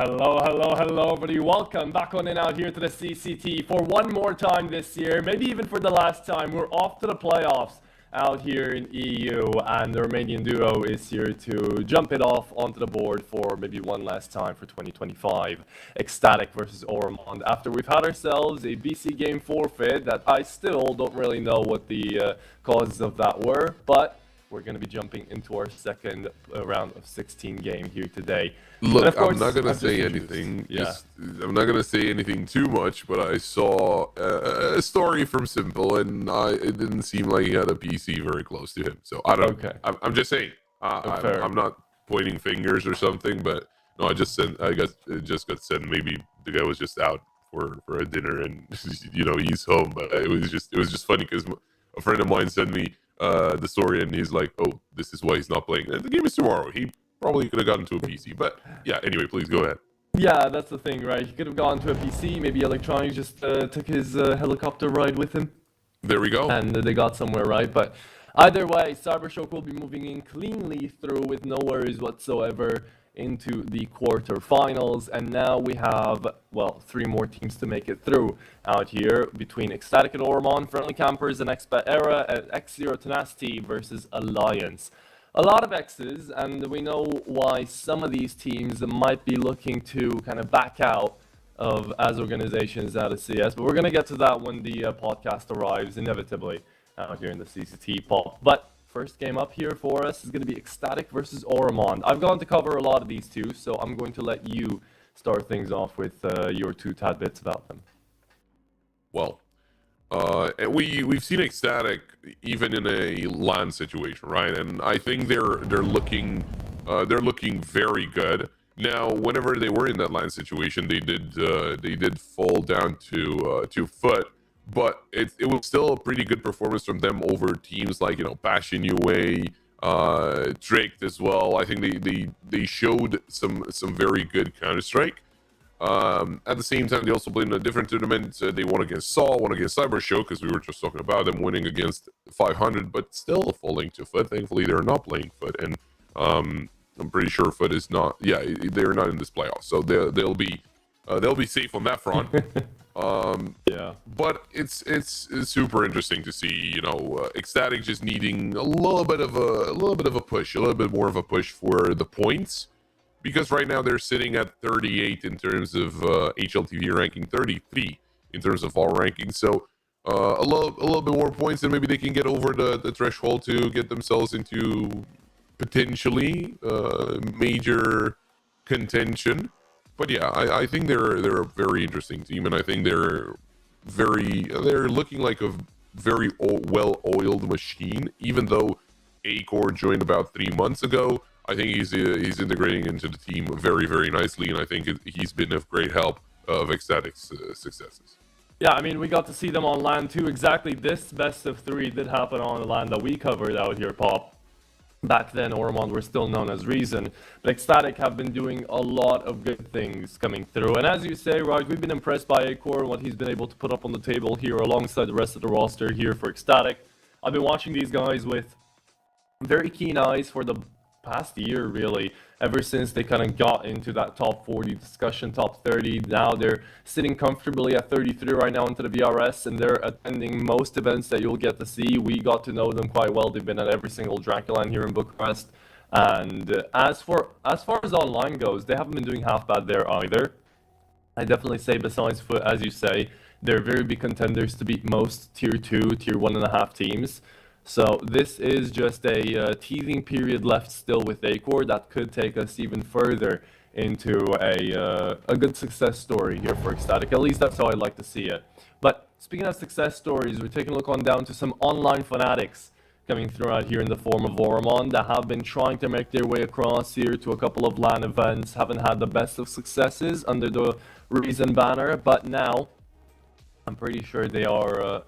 Hello, everybody. Welcome back on and out here to the CCT for one more time this year, maybe even for the last time. We're off to the playoffs out here in EU, and the Romanian duo is here to jump it off onto the board for maybe one last time for 2025. Ecstatic versus Ormond. After we've had ourselves a BC game forfeit that I still don't really know what the causes of that were, but we're going to be jumping into our second round of 16 game here today. Look, course, I'm not gonna I've say just anything. Yeah. I'm not gonna say anything too much. But I saw a story from Simple, and it didn't seem like he had a PC very close to him. So I don't. Okay. I'm just saying. Fair. I'm not pointing fingers or something. But no, I just got sent. Maybe the guy was just out for a dinner, and he's home. But it was just funny because a friend of mine sent me the story, and he's like, "Oh, this is why he's not playing." And the game is tomorrow. He probably could have gotten to a PC, but yeah. Anyway, please go ahead. Yeah, that's the thing, right? He could have gone to a PC. Maybe Electronics just took his helicopter ride with him, There we go. and they got somewhere, right? But either way, Cybershock will be moving in cleanly through with no worries whatsoever into the quarterfinals. And now we have, well, 3 more teams to make it through out here between Ecstatic and Ormond, Friendly Campers, and Expat Era, and X0 Tenacity versus Alliance. A lot of X's, and we know why some of these teams might be looking to kind of back out of as organizations out of CS, but we're going to get to that when the podcast arrives, inevitably, out here in the CCT pop. But first game up here for us is going to be Ecstatic versus Ormond. I've gone to cover a lot of these two, so I'm going to let you start things off with your 2 tad bits about them. Well, and we've seen Ecstatic even in a LAN situation, right? And I think they're looking very good. Now, whenever they were in that LAN situation, they did fall down to Foot, but it was still a pretty good performance from them over teams like Passion UA, Drake as well. I think they showed some very good Counter-Strike. At the same time, they also played in a different tournament. They won against Saul, won against Cybershow, because we were just talking about them winning against 500, but still falling to Foot. Thankfully, they're not playing Foot, and I'm pretty sure Foot is not. Yeah, they're not in this playoff, so they'll be safe on that front. Yeah. But it's super interesting to see, Ecstatic just needing a little bit of a push, a little bit more of a push for the points. Because right now they're sitting at 38 in terms of HLTV ranking, 33 in terms of all rankings. So a little bit more points, and maybe they can get over the threshold to get themselves into potentially major contention. But yeah, I think they're a very interesting team, and I think they're looking like a very well-oiled machine. Even though Acor joined about 3 months ago, I think he's integrating into the team very, very nicely, and I think he's been of great help of Ecstatic's successes. Yeah, I mean, we got to see them on LAN too. Exactly, this best of 3 did happen on the LAN that we covered out here, Pop. Back then, Ormond were still known as Reason, but Ecstatic have been doing a lot of good things coming through. And as you say, right, we've been impressed by Acor and what he's been able to put up on the table here alongside the rest of the roster here for Ecstatic. I've been watching these guys with very keen eyes for the past year, really, ever since they kind of got into that top 40 discussion, top 30. Now they're sitting comfortably at 33 right now into the VRS, and they're attending most events that you'll get to see. We got to know them quite well. They've been at every single Draculan here in Bucharest. And as far as online goes, they haven't been doing half bad there either. I definitely say, besides Foot, as you say, they're very big contenders to beat most tier 2, tier 1.5 teams. So this is just a teething period left still with Acor that could take us even further into a good success story here for Ecstatic. At least that's how I'd like to see it. But speaking of success stories, we're taking a look on down to some online fanatics coming through out here in the form of Ormond that have been trying to make their way across here to a couple of LAN events, haven't had the best of successes under the Reason banner, but now I'm pretty sure they are,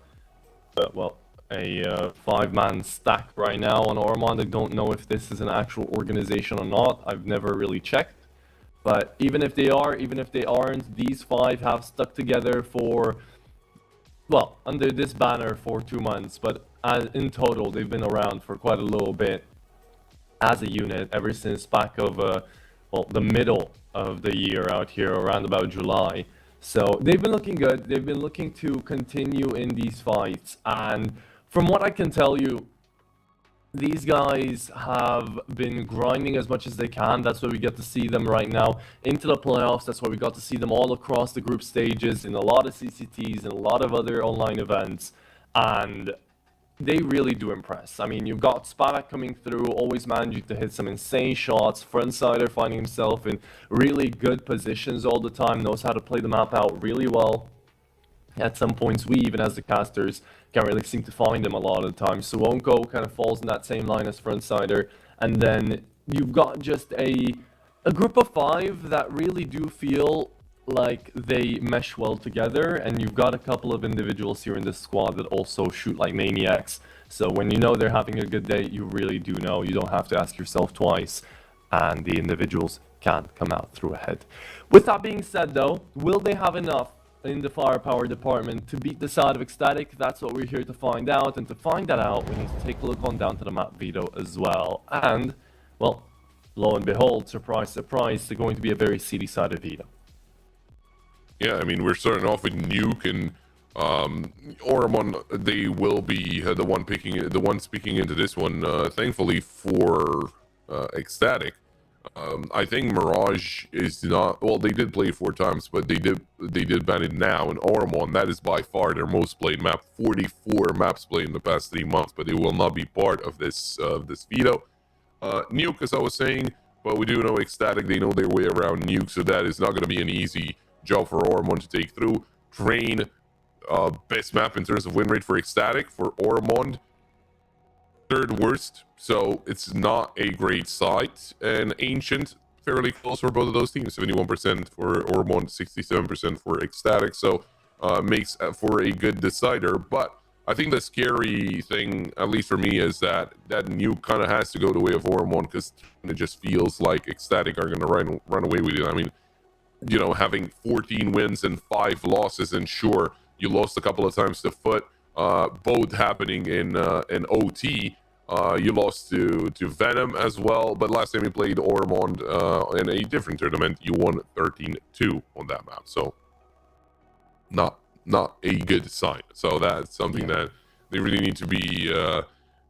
a 5-man stack right now on Ormond. I don't know if this is an actual organization or not. I've never really checked. But even if they are, even if they aren't, these 5 have stuck together for, well, under this banner for 2 months. But in total, they've been around for quite a little bit as a unit ever since back of well, the middle of the year out here, around about July. So they've been looking good. They've been looking to continue in these fights. And from what I can tell you, these guys have been grinding as much as they can. That's why we get to see them right now into the playoffs. That's why we got to see them all across the group stages in a lot of CCTs and a lot of other online events. And they really do impress. I mean, you've got Spadak coming through, always managing to hit some insane shots. Frontsider finding himself in really good positions all the time, knows how to play the map out really well. At some points, we, even as the casters, can't really seem to find him a lot of the time. Suwonko kind of falls in that same line as Frontsider. And then you've got just a group of 5 that really do feel like they mesh well together, and you've got a couple of individuals here in this squad that also shoot like maniacs. So when you know they're having a good day, you really do know. You don't have to ask yourself twice, and the individuals can come out through ahead. With that being said though, will they have enough in the firepower department to beat the side of Ecstatic? That's what we're here to find out, and to find that out, we need to take a look on down to the map Vito as well. And, well, lo and behold, surprise, surprise, they're going to be a very seedy-sided Vito. Yeah, I mean, we're starting off with Nuke and Oromon. They will be the one speaking into this one. Thankfully for Ecstatic, I think Mirage is not. Well, they did play it 4 times, but they did ban it now. And Oromon, that is by far their most played map. 44 maps played in the past 3 months, but they will not be part of this veto. Nuke, as I was saying, but we do know Ecstatic. They know their way around Nuke, so that is not going to be an easy job for Oromon to take through. Train, best map in terms of win rate for Ecstatic. For Oromon, 3rd worst, so it's not a great site. And Ancient, fairly close for both of those teams. 71% for Oromon, 67% for Ecstatic, so makes for a good decider. But I think the scary thing, at least for me, is that Nuke kind of has to go the way of Oromon, because it just feels like Ecstatic are going to run away with it. I mean, you know, having 14 wins and 5 losses, and sure, you lost a couple of times to Foot, both happening in OT. You lost to Venom as well, but last time you played Ormond in a different tournament, you won 13-2 on that map. So not a good sign. So that's something that they really need to be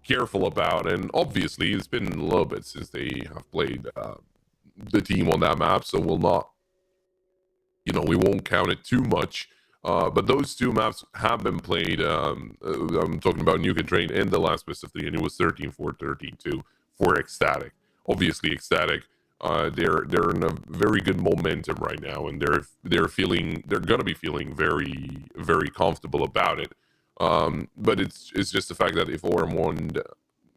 careful about. And obviously, it's been a little bit since they have played the team on that map, so we'll not, you know, we won't count it too much. But those 2 maps have been played. I'm talking about Nuke and Train in the last best of 3, and it was 13-4, 13-2 for Ecstatic. Obviously, Ecstatic, they're in a very good momentum right now, and they're gonna be feeling very, very comfortable about it. But it's just the fact that if Ormond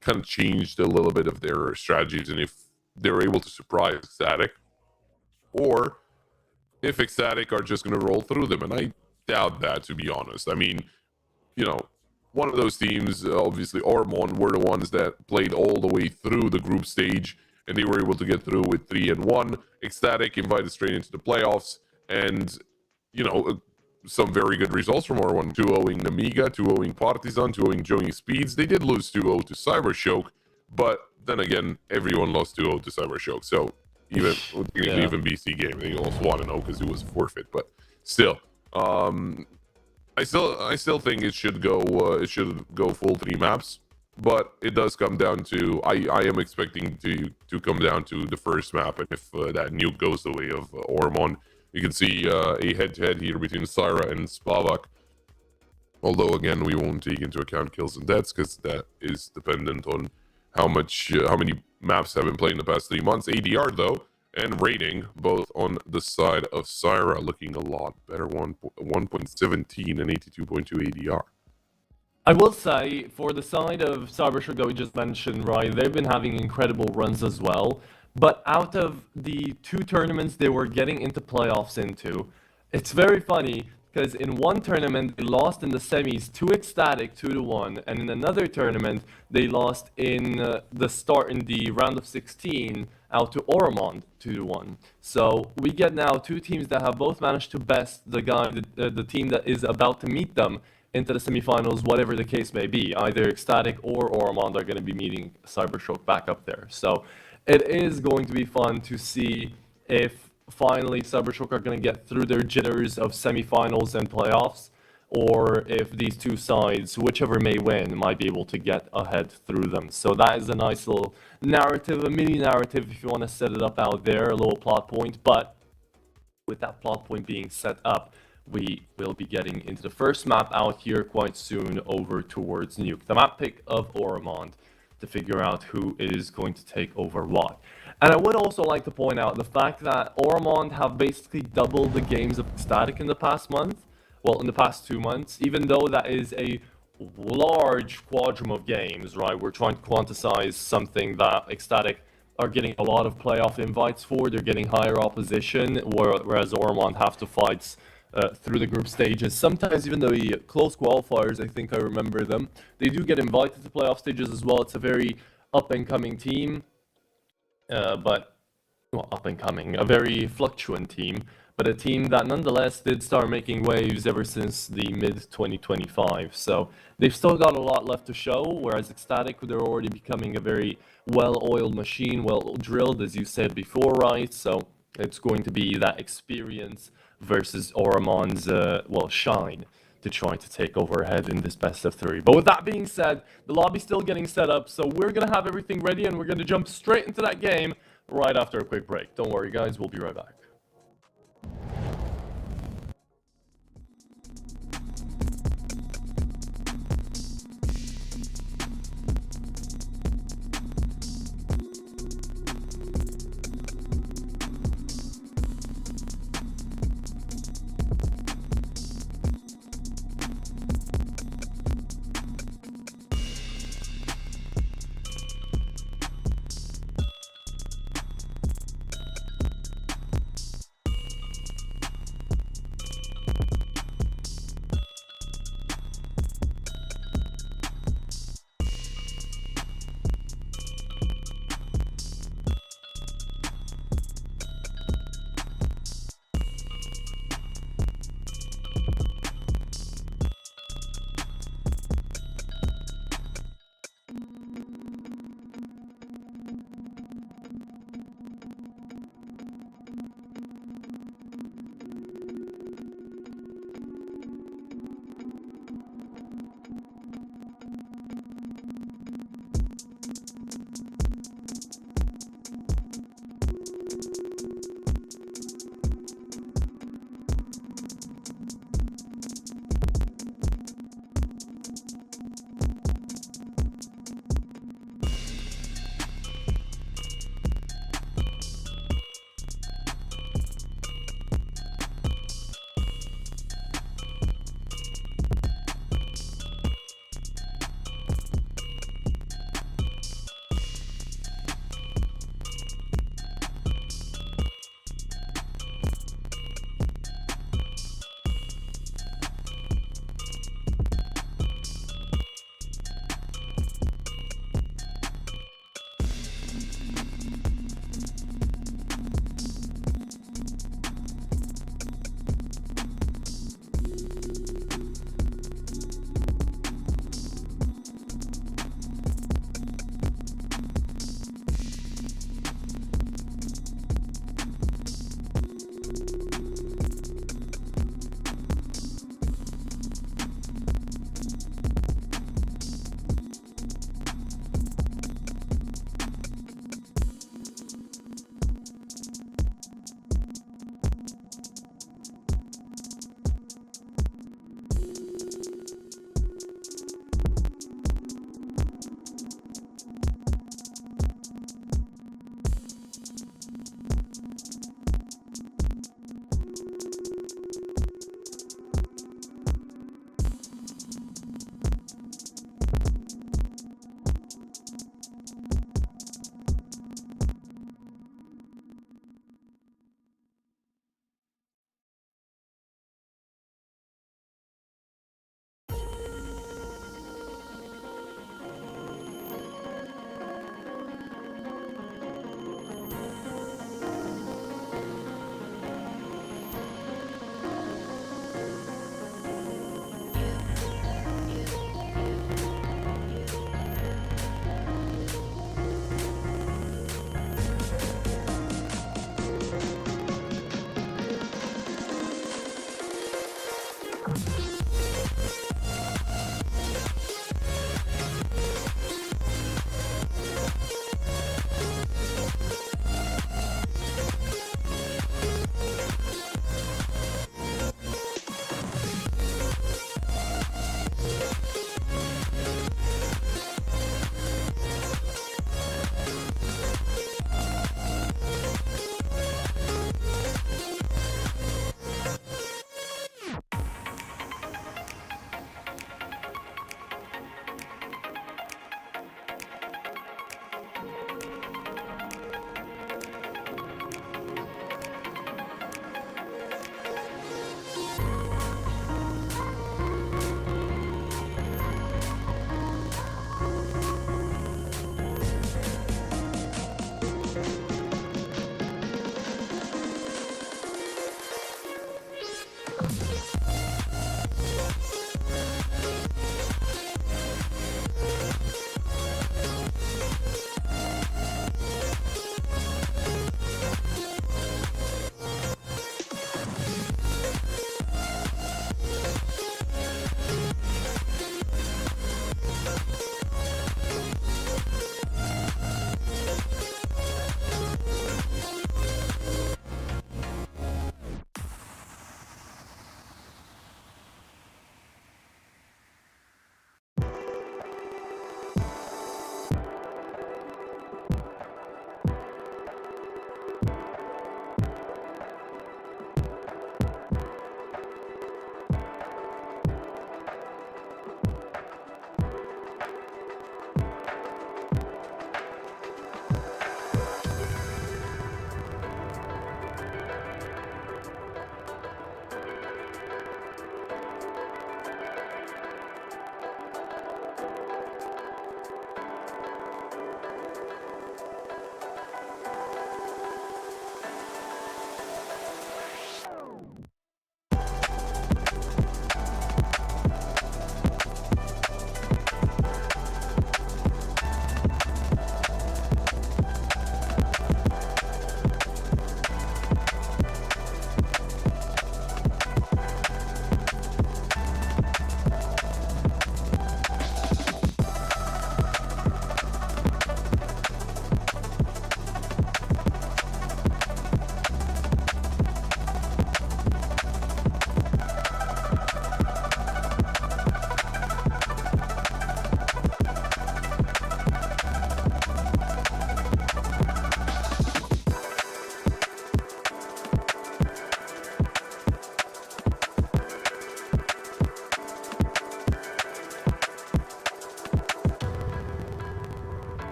kind of changed a little bit of their strategies, and if they're able to surprise Ecstatic, or if Ecstatic are just going to roll through them, and I doubt that, to be honest. I mean, you know, one of those teams, obviously Ormond, were the ones that played all the way through the group stage, and they were able to get through with 3-1. Ecstatic invited straight into the playoffs, and, you know, some very good results from Ormond. 2-0ing Namiga, 2-0ing Partizan, 2-0ing Joey Speeds. They did lose 2-0 to Cybershock, but then again, everyone lost 2-0 to Cybershock, so even BC game, they lost 1-0 because it was a forfeit. But still, I still think it should go full 3 maps. But it does come down to I am expecting to come down to the first map, and if that Nuke goes the way of Ormond, you can see a head-to-head here between Syra and Spavak. Although again, we won't take into account kills and deaths, because that is dependent on how many maps have been played in the past 3 months. ADR though, and rating, both on the side of Syra, looking a lot better. 1.17 and 82.2 ADR. I will say, for the side of Cybershock that we just mentioned, right, they've been having incredible runs as well. But out of the 2 tournaments they were getting into playoffs into, it's very funny, because in one tournament they lost in the semis to Ecstatic 2-1, and in another tournament they lost in the round of 16 out to Oromond 2-1. So we get now 2 teams that have both managed to best the team that is about to meet them into the semifinals, whatever the case may be. Either Ecstatic or Oromond are going to be meeting Cybershock back up there. So it is going to be fun to see if finally Cybershock are going to get through their jitters of semifinals and playoffs, or if these two sides, whichever may win, might be able to get ahead through them. So that is a nice little narrative, a mini narrative if you want to set it up out there, a little plot point. But with that plot point being set up, we will be getting into the first map out here quite soon over towards Nuke, the map pick of Ormond, to figure out who is going to take over what. And I would also like to point out the fact that Ormond have basically doubled the games of Static in the past month. Well, in the past 2 months, even though that is a large quadrum of games, right? We're trying to quantize something that Ecstatic are getting a lot of playoff invites for. They're getting higher opposition, whereas Ormond have to fight through the group stages. Sometimes even the close qualifiers, I think I remember them, they do get invited to playoff stages as well. It's a very up-and-coming team, but, well, up-and-coming, a very fluctuant team, but a team that nonetheless did start making waves ever since the mid-2025. So they've still got a lot left to show, whereas Ecstatic, they're already becoming a very well-oiled machine, well-drilled, as you said before, right? So it's going to be that experience versus Ormond's, well, shine to try to take overhead in this best of 3. But with that being said, the lobby's still getting set up, so we're going to have everything ready, and we're going to jump straight into that game right after a quick break. Don't worry, guys, we'll be right back.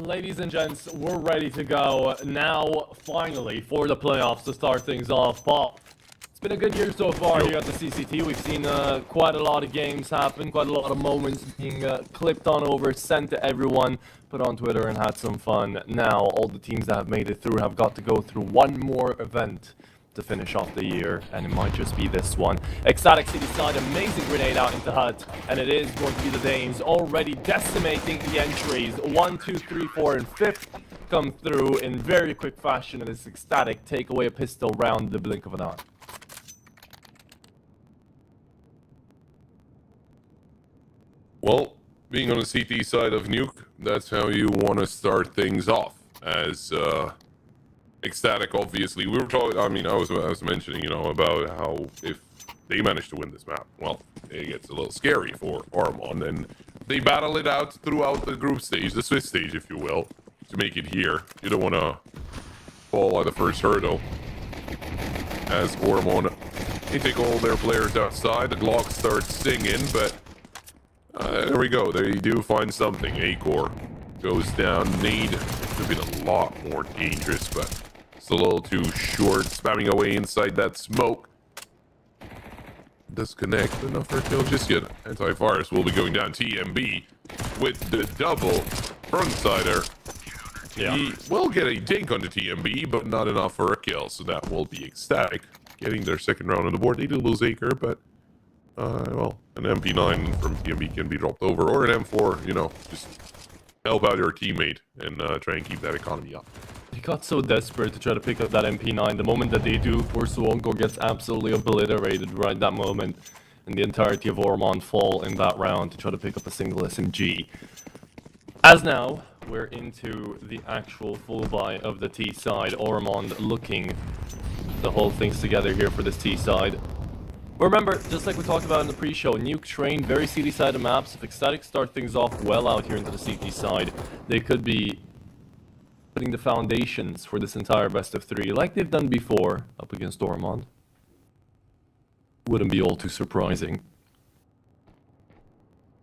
ladies and gents, we're ready to go now, finally, for the playoffs to start things off. Paul, it's been a good year so far here at the CCT. We've seen quite a lot of games happen, quite a lot of moments being clipped on over, sent to everyone, put on Twitter, and had some fun. Now, all the teams that have made it through have got to go through one more event to finish off the year, and it might just be this one. Ecstatic City side, amazing grenade out into Hut, and it is going to be the Danes already decimating the entries. 1, 2, 3, 4, and 5th come through in very quick fashion, and this Ecstatic take away a pistol round the blink of an eye. Well, being on the CT side of Nuke, that's how you want to start things off. As Ecstatic, obviously, we were talking. I mean, I was mentioning, about how if they manage to win this map, well, it gets a little scary for Ormond, and they battle it out throughout the group stage, the Swiss stage, if you will, to make it here. You don't want to fall at the first hurdle. As Ormond, they take all their players outside. The Glock starts singing, but there we go. They do find something. A-Core goes down. Nade could have been a lot more dangerous, but it's a little too short. Spamming away inside that smoke. Does connect enough for a kill just yet. Antivirus will be going down. TMB with the double frontsider. Yeah. He will get a dink on the TMB, but not enough for a kill. So that will be Ecstatic getting their second round on the board. They do lose Acre, but well, an MP9 from TMB can be dropped over, or an M4, just help out your teammate and try and keep that economy up. He got so desperate to try to pick up that MP9. The moment that they do, Forsuonko gets absolutely obliterated right that moment. And the entirety of Ormond fall in that round to try to pick up a single SMG. As now, we're into the actual full buy of the T side. Ormond looking to hold things together here for this T side. Remember, just like we talked about in the pre-show, Nuke train, very CT-sided maps. If Ecstatic start things off well out here into the CT side, they could be putting the foundations for this entire best of 3, like they've done before, up against Ormond. Wouldn't be all too surprising.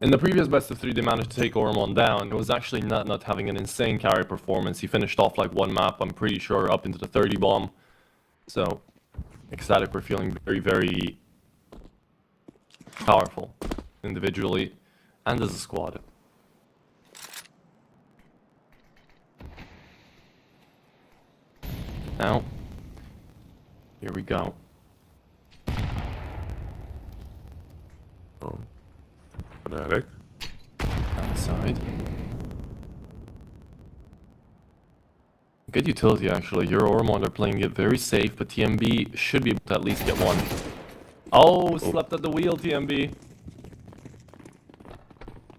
In the previous best of 3, they managed to take Ormond down. It was actually not having an insane carry performance. He finished off like one map, I'm pretty sure, up into the 30 bomb. So, Ecstatic were feeling very, very powerful individually and as a squad. Now, here we go. Oh, Fnatic. Outside. Good utility actually. Your Ormond are playing it very safe, but TMB should be able to at least get one. Oh, slept at the wheel, TMB.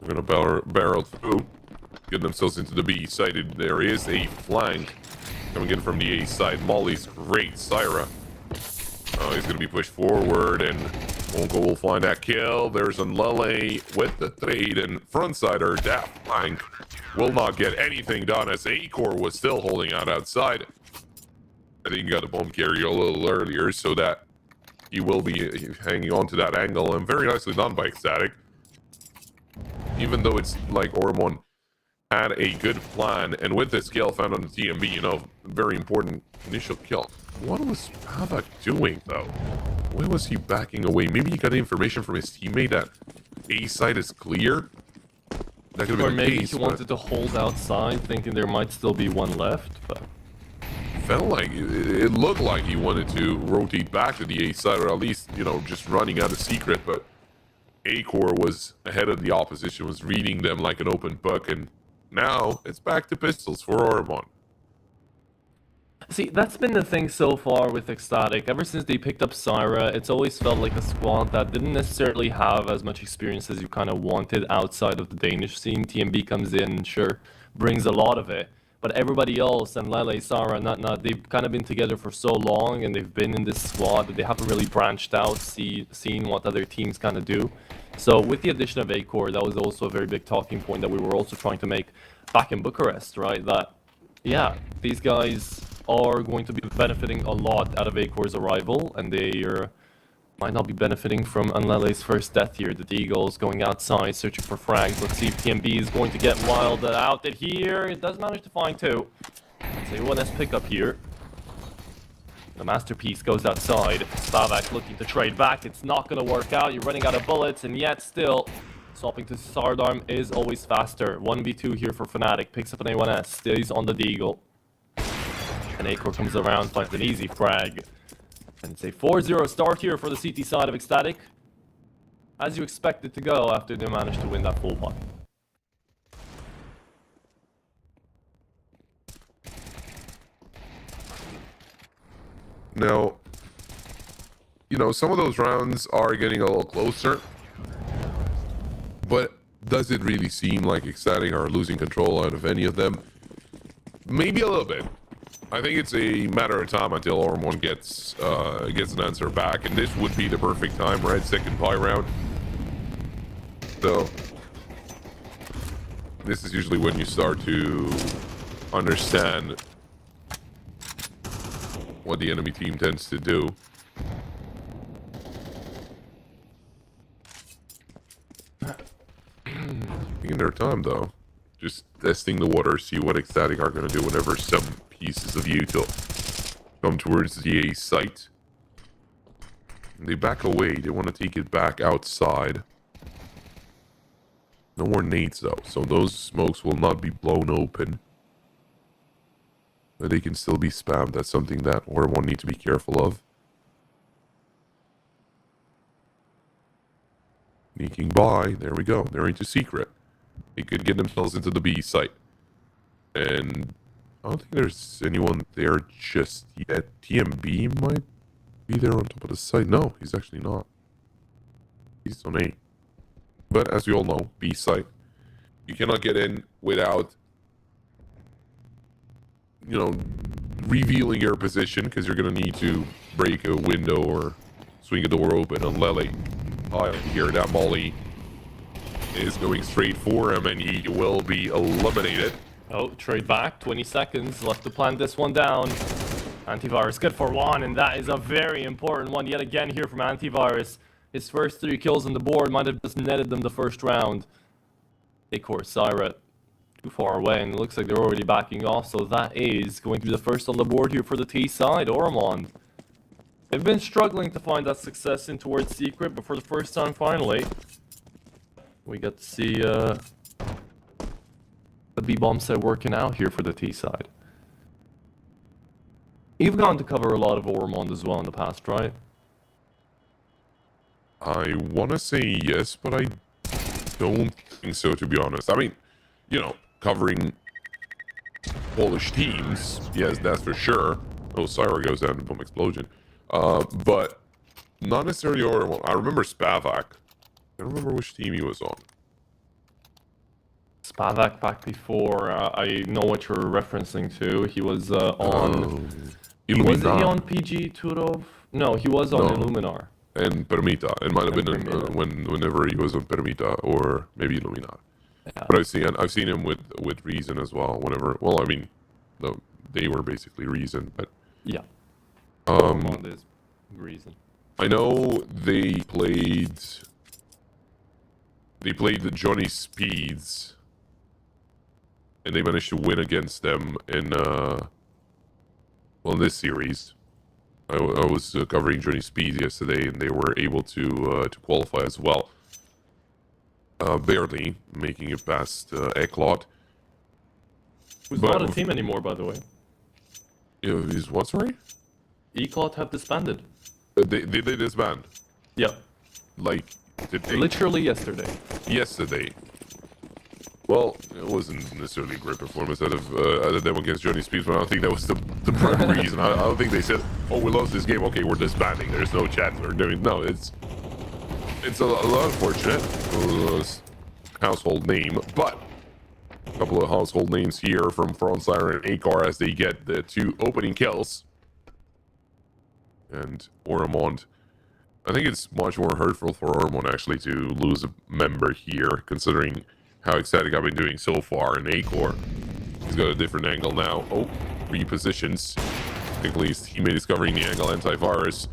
They're gonna barrel through, get themselves into the B side. There is a flank coming in from the A side. Molly's great, Syra. Oh, he's gonna be pushed forward, and Onko will find that kill. There's Unlele with the trade, and frontsider, that flank will not get anything done as A-Core was still holding out outside. I think he got a bomb carrier a little earlier, so that he will be hanging on to that angle, and very nicely done by Ecstatic. Even though it's like Ormond had a good plan, and with this kill found on the TMB, very important initial kill. What was Havoc doing, though? Why was he backing away? Maybe he got information from his teammate that A side is clear? That could have been Or the maybe case, he wanted to hold outside, thinking there might still be one left, but felt like it looked like he wanted to rotate back to the A side, or at least, just running out of secret, but A-Core was ahead of the opposition, was reading them like an open book, and now it's back to pistols for Ormond. see, that's been the thing so far with Ecstatic. Ever since they picked up Syra, it's always felt like a squad that didn't necessarily have as much experience as you kind of wanted outside of the Danish scene. TMB comes in, sure, brings a lot of it. But everybody else, and Lele, Sarah, Nut, they've kind of been together for so long, and they've been in this squad that they haven't really branched out, seen what other teams kind of do. So with the addition of A-Core, that was also a very big talking point that we were also trying to make back in Bucharest, right? That, yeah, these guys are going to be benefiting a lot out of A-Core's arrival, and they are Might not be benefiting from Unlele's first death here. The Deagle's going outside, searching for frags. Let's see if TMB is going to get wild out it here. It does manage to find two. Let's see one S pickup here. The Masterpiece goes outside. Spavak looking to trade back. It's not going to work out. You're running out of bullets, and yet still, swapping to Sardarm is always faster. 1v2 here for Fnatic. Picks up an A1S. Stays on the Deagle. And Acor comes around, finds an easy frag. And it's a 4-0 start here for the CT side of Ecstatic. As you expect it to go after they managed to win that full buy. Now, you know, some of those rounds are getting a little closer. But does it really seem like Ecstatic are losing control out of any of them? Maybe a little bit. I think it's a matter of time until Ormond gets an answer back, and this would be the perfect time, right? Second buy round. So this is usually when you start to understand what the enemy team tends to do. Taking their time though, just testing the water, see what Ecstatic are going to do whenever some pieces of util come towards the A site. They back away. They want to take it back outside. No more nades though, so those smokes will not be blown open. But they can still be spammed. That's something that one needs to be careful of. Sneaking by. There we go. They're into secret. They could get themselves into the B site. And I don't think there's anyone there just yet. TMB might be there on top of the site. No, he's actually not. He's on A. But as we all know, B site. You cannot get in without, you know, revealing your position, because you're going to need to break a window or swing a door open on Lele. I hear that Molly is going straight for him, and he will be eliminated. Oh, trade back, 20 seconds left to plant this one down. Antivirus good for one, and that is a very important one yet again here from Antivirus. His first 3 kills on the board might have just netted them the first round. Acor, Syra, too far away, and it looks like they're already backing off, so that is going to be the first on the board here for the T side, Ormond. They've been struggling to find that success in towards Secret, but for the first time finally, we got to see the B-bomb set working out here for the T side. You've gone to cover a lot of Ormond as well in the past, right? I want to say yes, but I don't think so, to be honest. I mean, you know, covering Polish teams, yes, that's for sure. Oh, Syra goes down to bomb explosion. But not necessarily Ormond. I remember Spavak. I don't remember which team he was on. Spavak back before, I know what you're referencing to. He was on... Was he on PG Turov? No, he was on Illuminar. And Permita. It might have been whenever he was on Permita, or maybe Illuminar. Yeah. But I've seen him with Reason as well. Whenever, well, I mean, they were basically Reason, but yeah. On this Reason. I know they played the Johnny Speeds, and they managed to win against them in this series. I was covering Johnny Speeds yesterday, and they were able to qualify as well. Barely making it past Eklot. Who's not a team anymore, by the way. Is what, sorry? Eklot have disbanded. They disband? Yeah. Like, did they? Literally yesterday. Yesterday. Well, it wasn't necessarily a great performance out of them against Johnny Speeds, but I don't think that was the prime reason. I don't think they said, "Oh, we lost this game. Okay, we're disbanding. There's no chat or doing." No, it's a lot unfortunate. Household name, but a couple of household names here from Frontsire and Akar as they get the 2 opening kills. And Ormond, I think it's much more hurtful for Ormond actually to lose a member here, considering how Ecstatic I've been doing so far in Acor. He's got a different angle now. Oh, repositions. Technically his teammate is covering the angle. Antivirus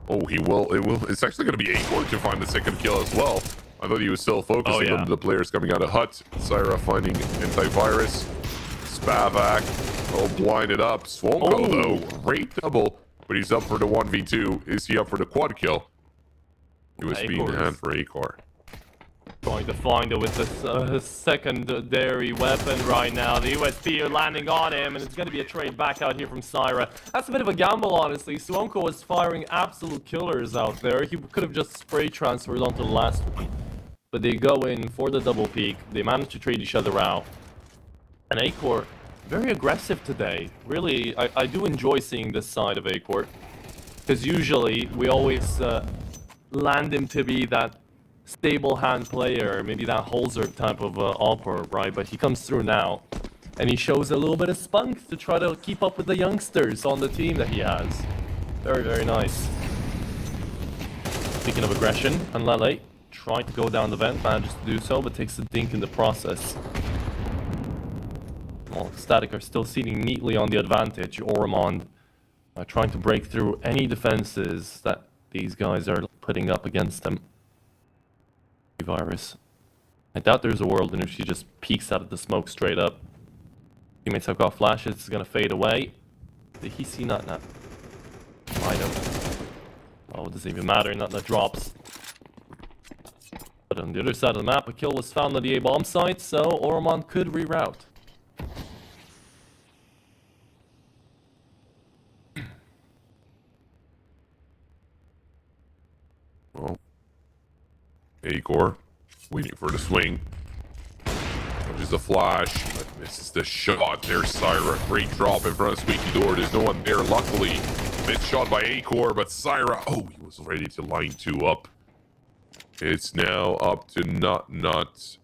Oh, he will. It will. It's actually going to be Acor to find the second kill as well. I thought he was still focusing on the players coming out of Hut. Syra finding antivirus. Spavac. Oh, blinded up. Swonko, though. Great double. But he's up for the 1v2. Is he up for the quad kill? USB in hand for Acor. Going to find it with this secondary weapon right now. The USB are landing on him, and it's going to be a trade back out here from Syra. That's a bit of a gamble, honestly. Swonko was firing absolute killers out there. He could have just spray transferred onto the last one. But they go in for the double peak. They manage to trade each other out. And Acor, very aggressive today. Really, I do enjoy seeing this side of Acor. Because usually, we always land him to be that stable hand player, maybe that Holzer type of opera, right? But he comes through now, and he shows a little bit of spunk to try to keep up with the youngsters on the team that he has. Very, very nice. Speaking of aggression, Anlele trying to go down the vent, manages to do so, but takes a dink in the process. Well, Static are still sitting neatly on the advantage. Oromond trying to break through any defenses that these guys are putting up against them. Virus. I doubt there's a world in which he just peeks out of the smoke straight up. Teammates have got flashes, it's gonna fade away. Did he see Nut? Might have. Oh, it doesn't even matter, Nut drops. But on the other side of the map, a kill was found on the A-bomb site, so Oromon could reroute. Well, Acor waiting for the swing. There's a flash, but misses the shot. There's Syra. Great drop in front of Squeaky Door. There's no one there, luckily. Missed shot by Acor, but Syra. Oh, he was ready to line 2 up. It's now up to Nut.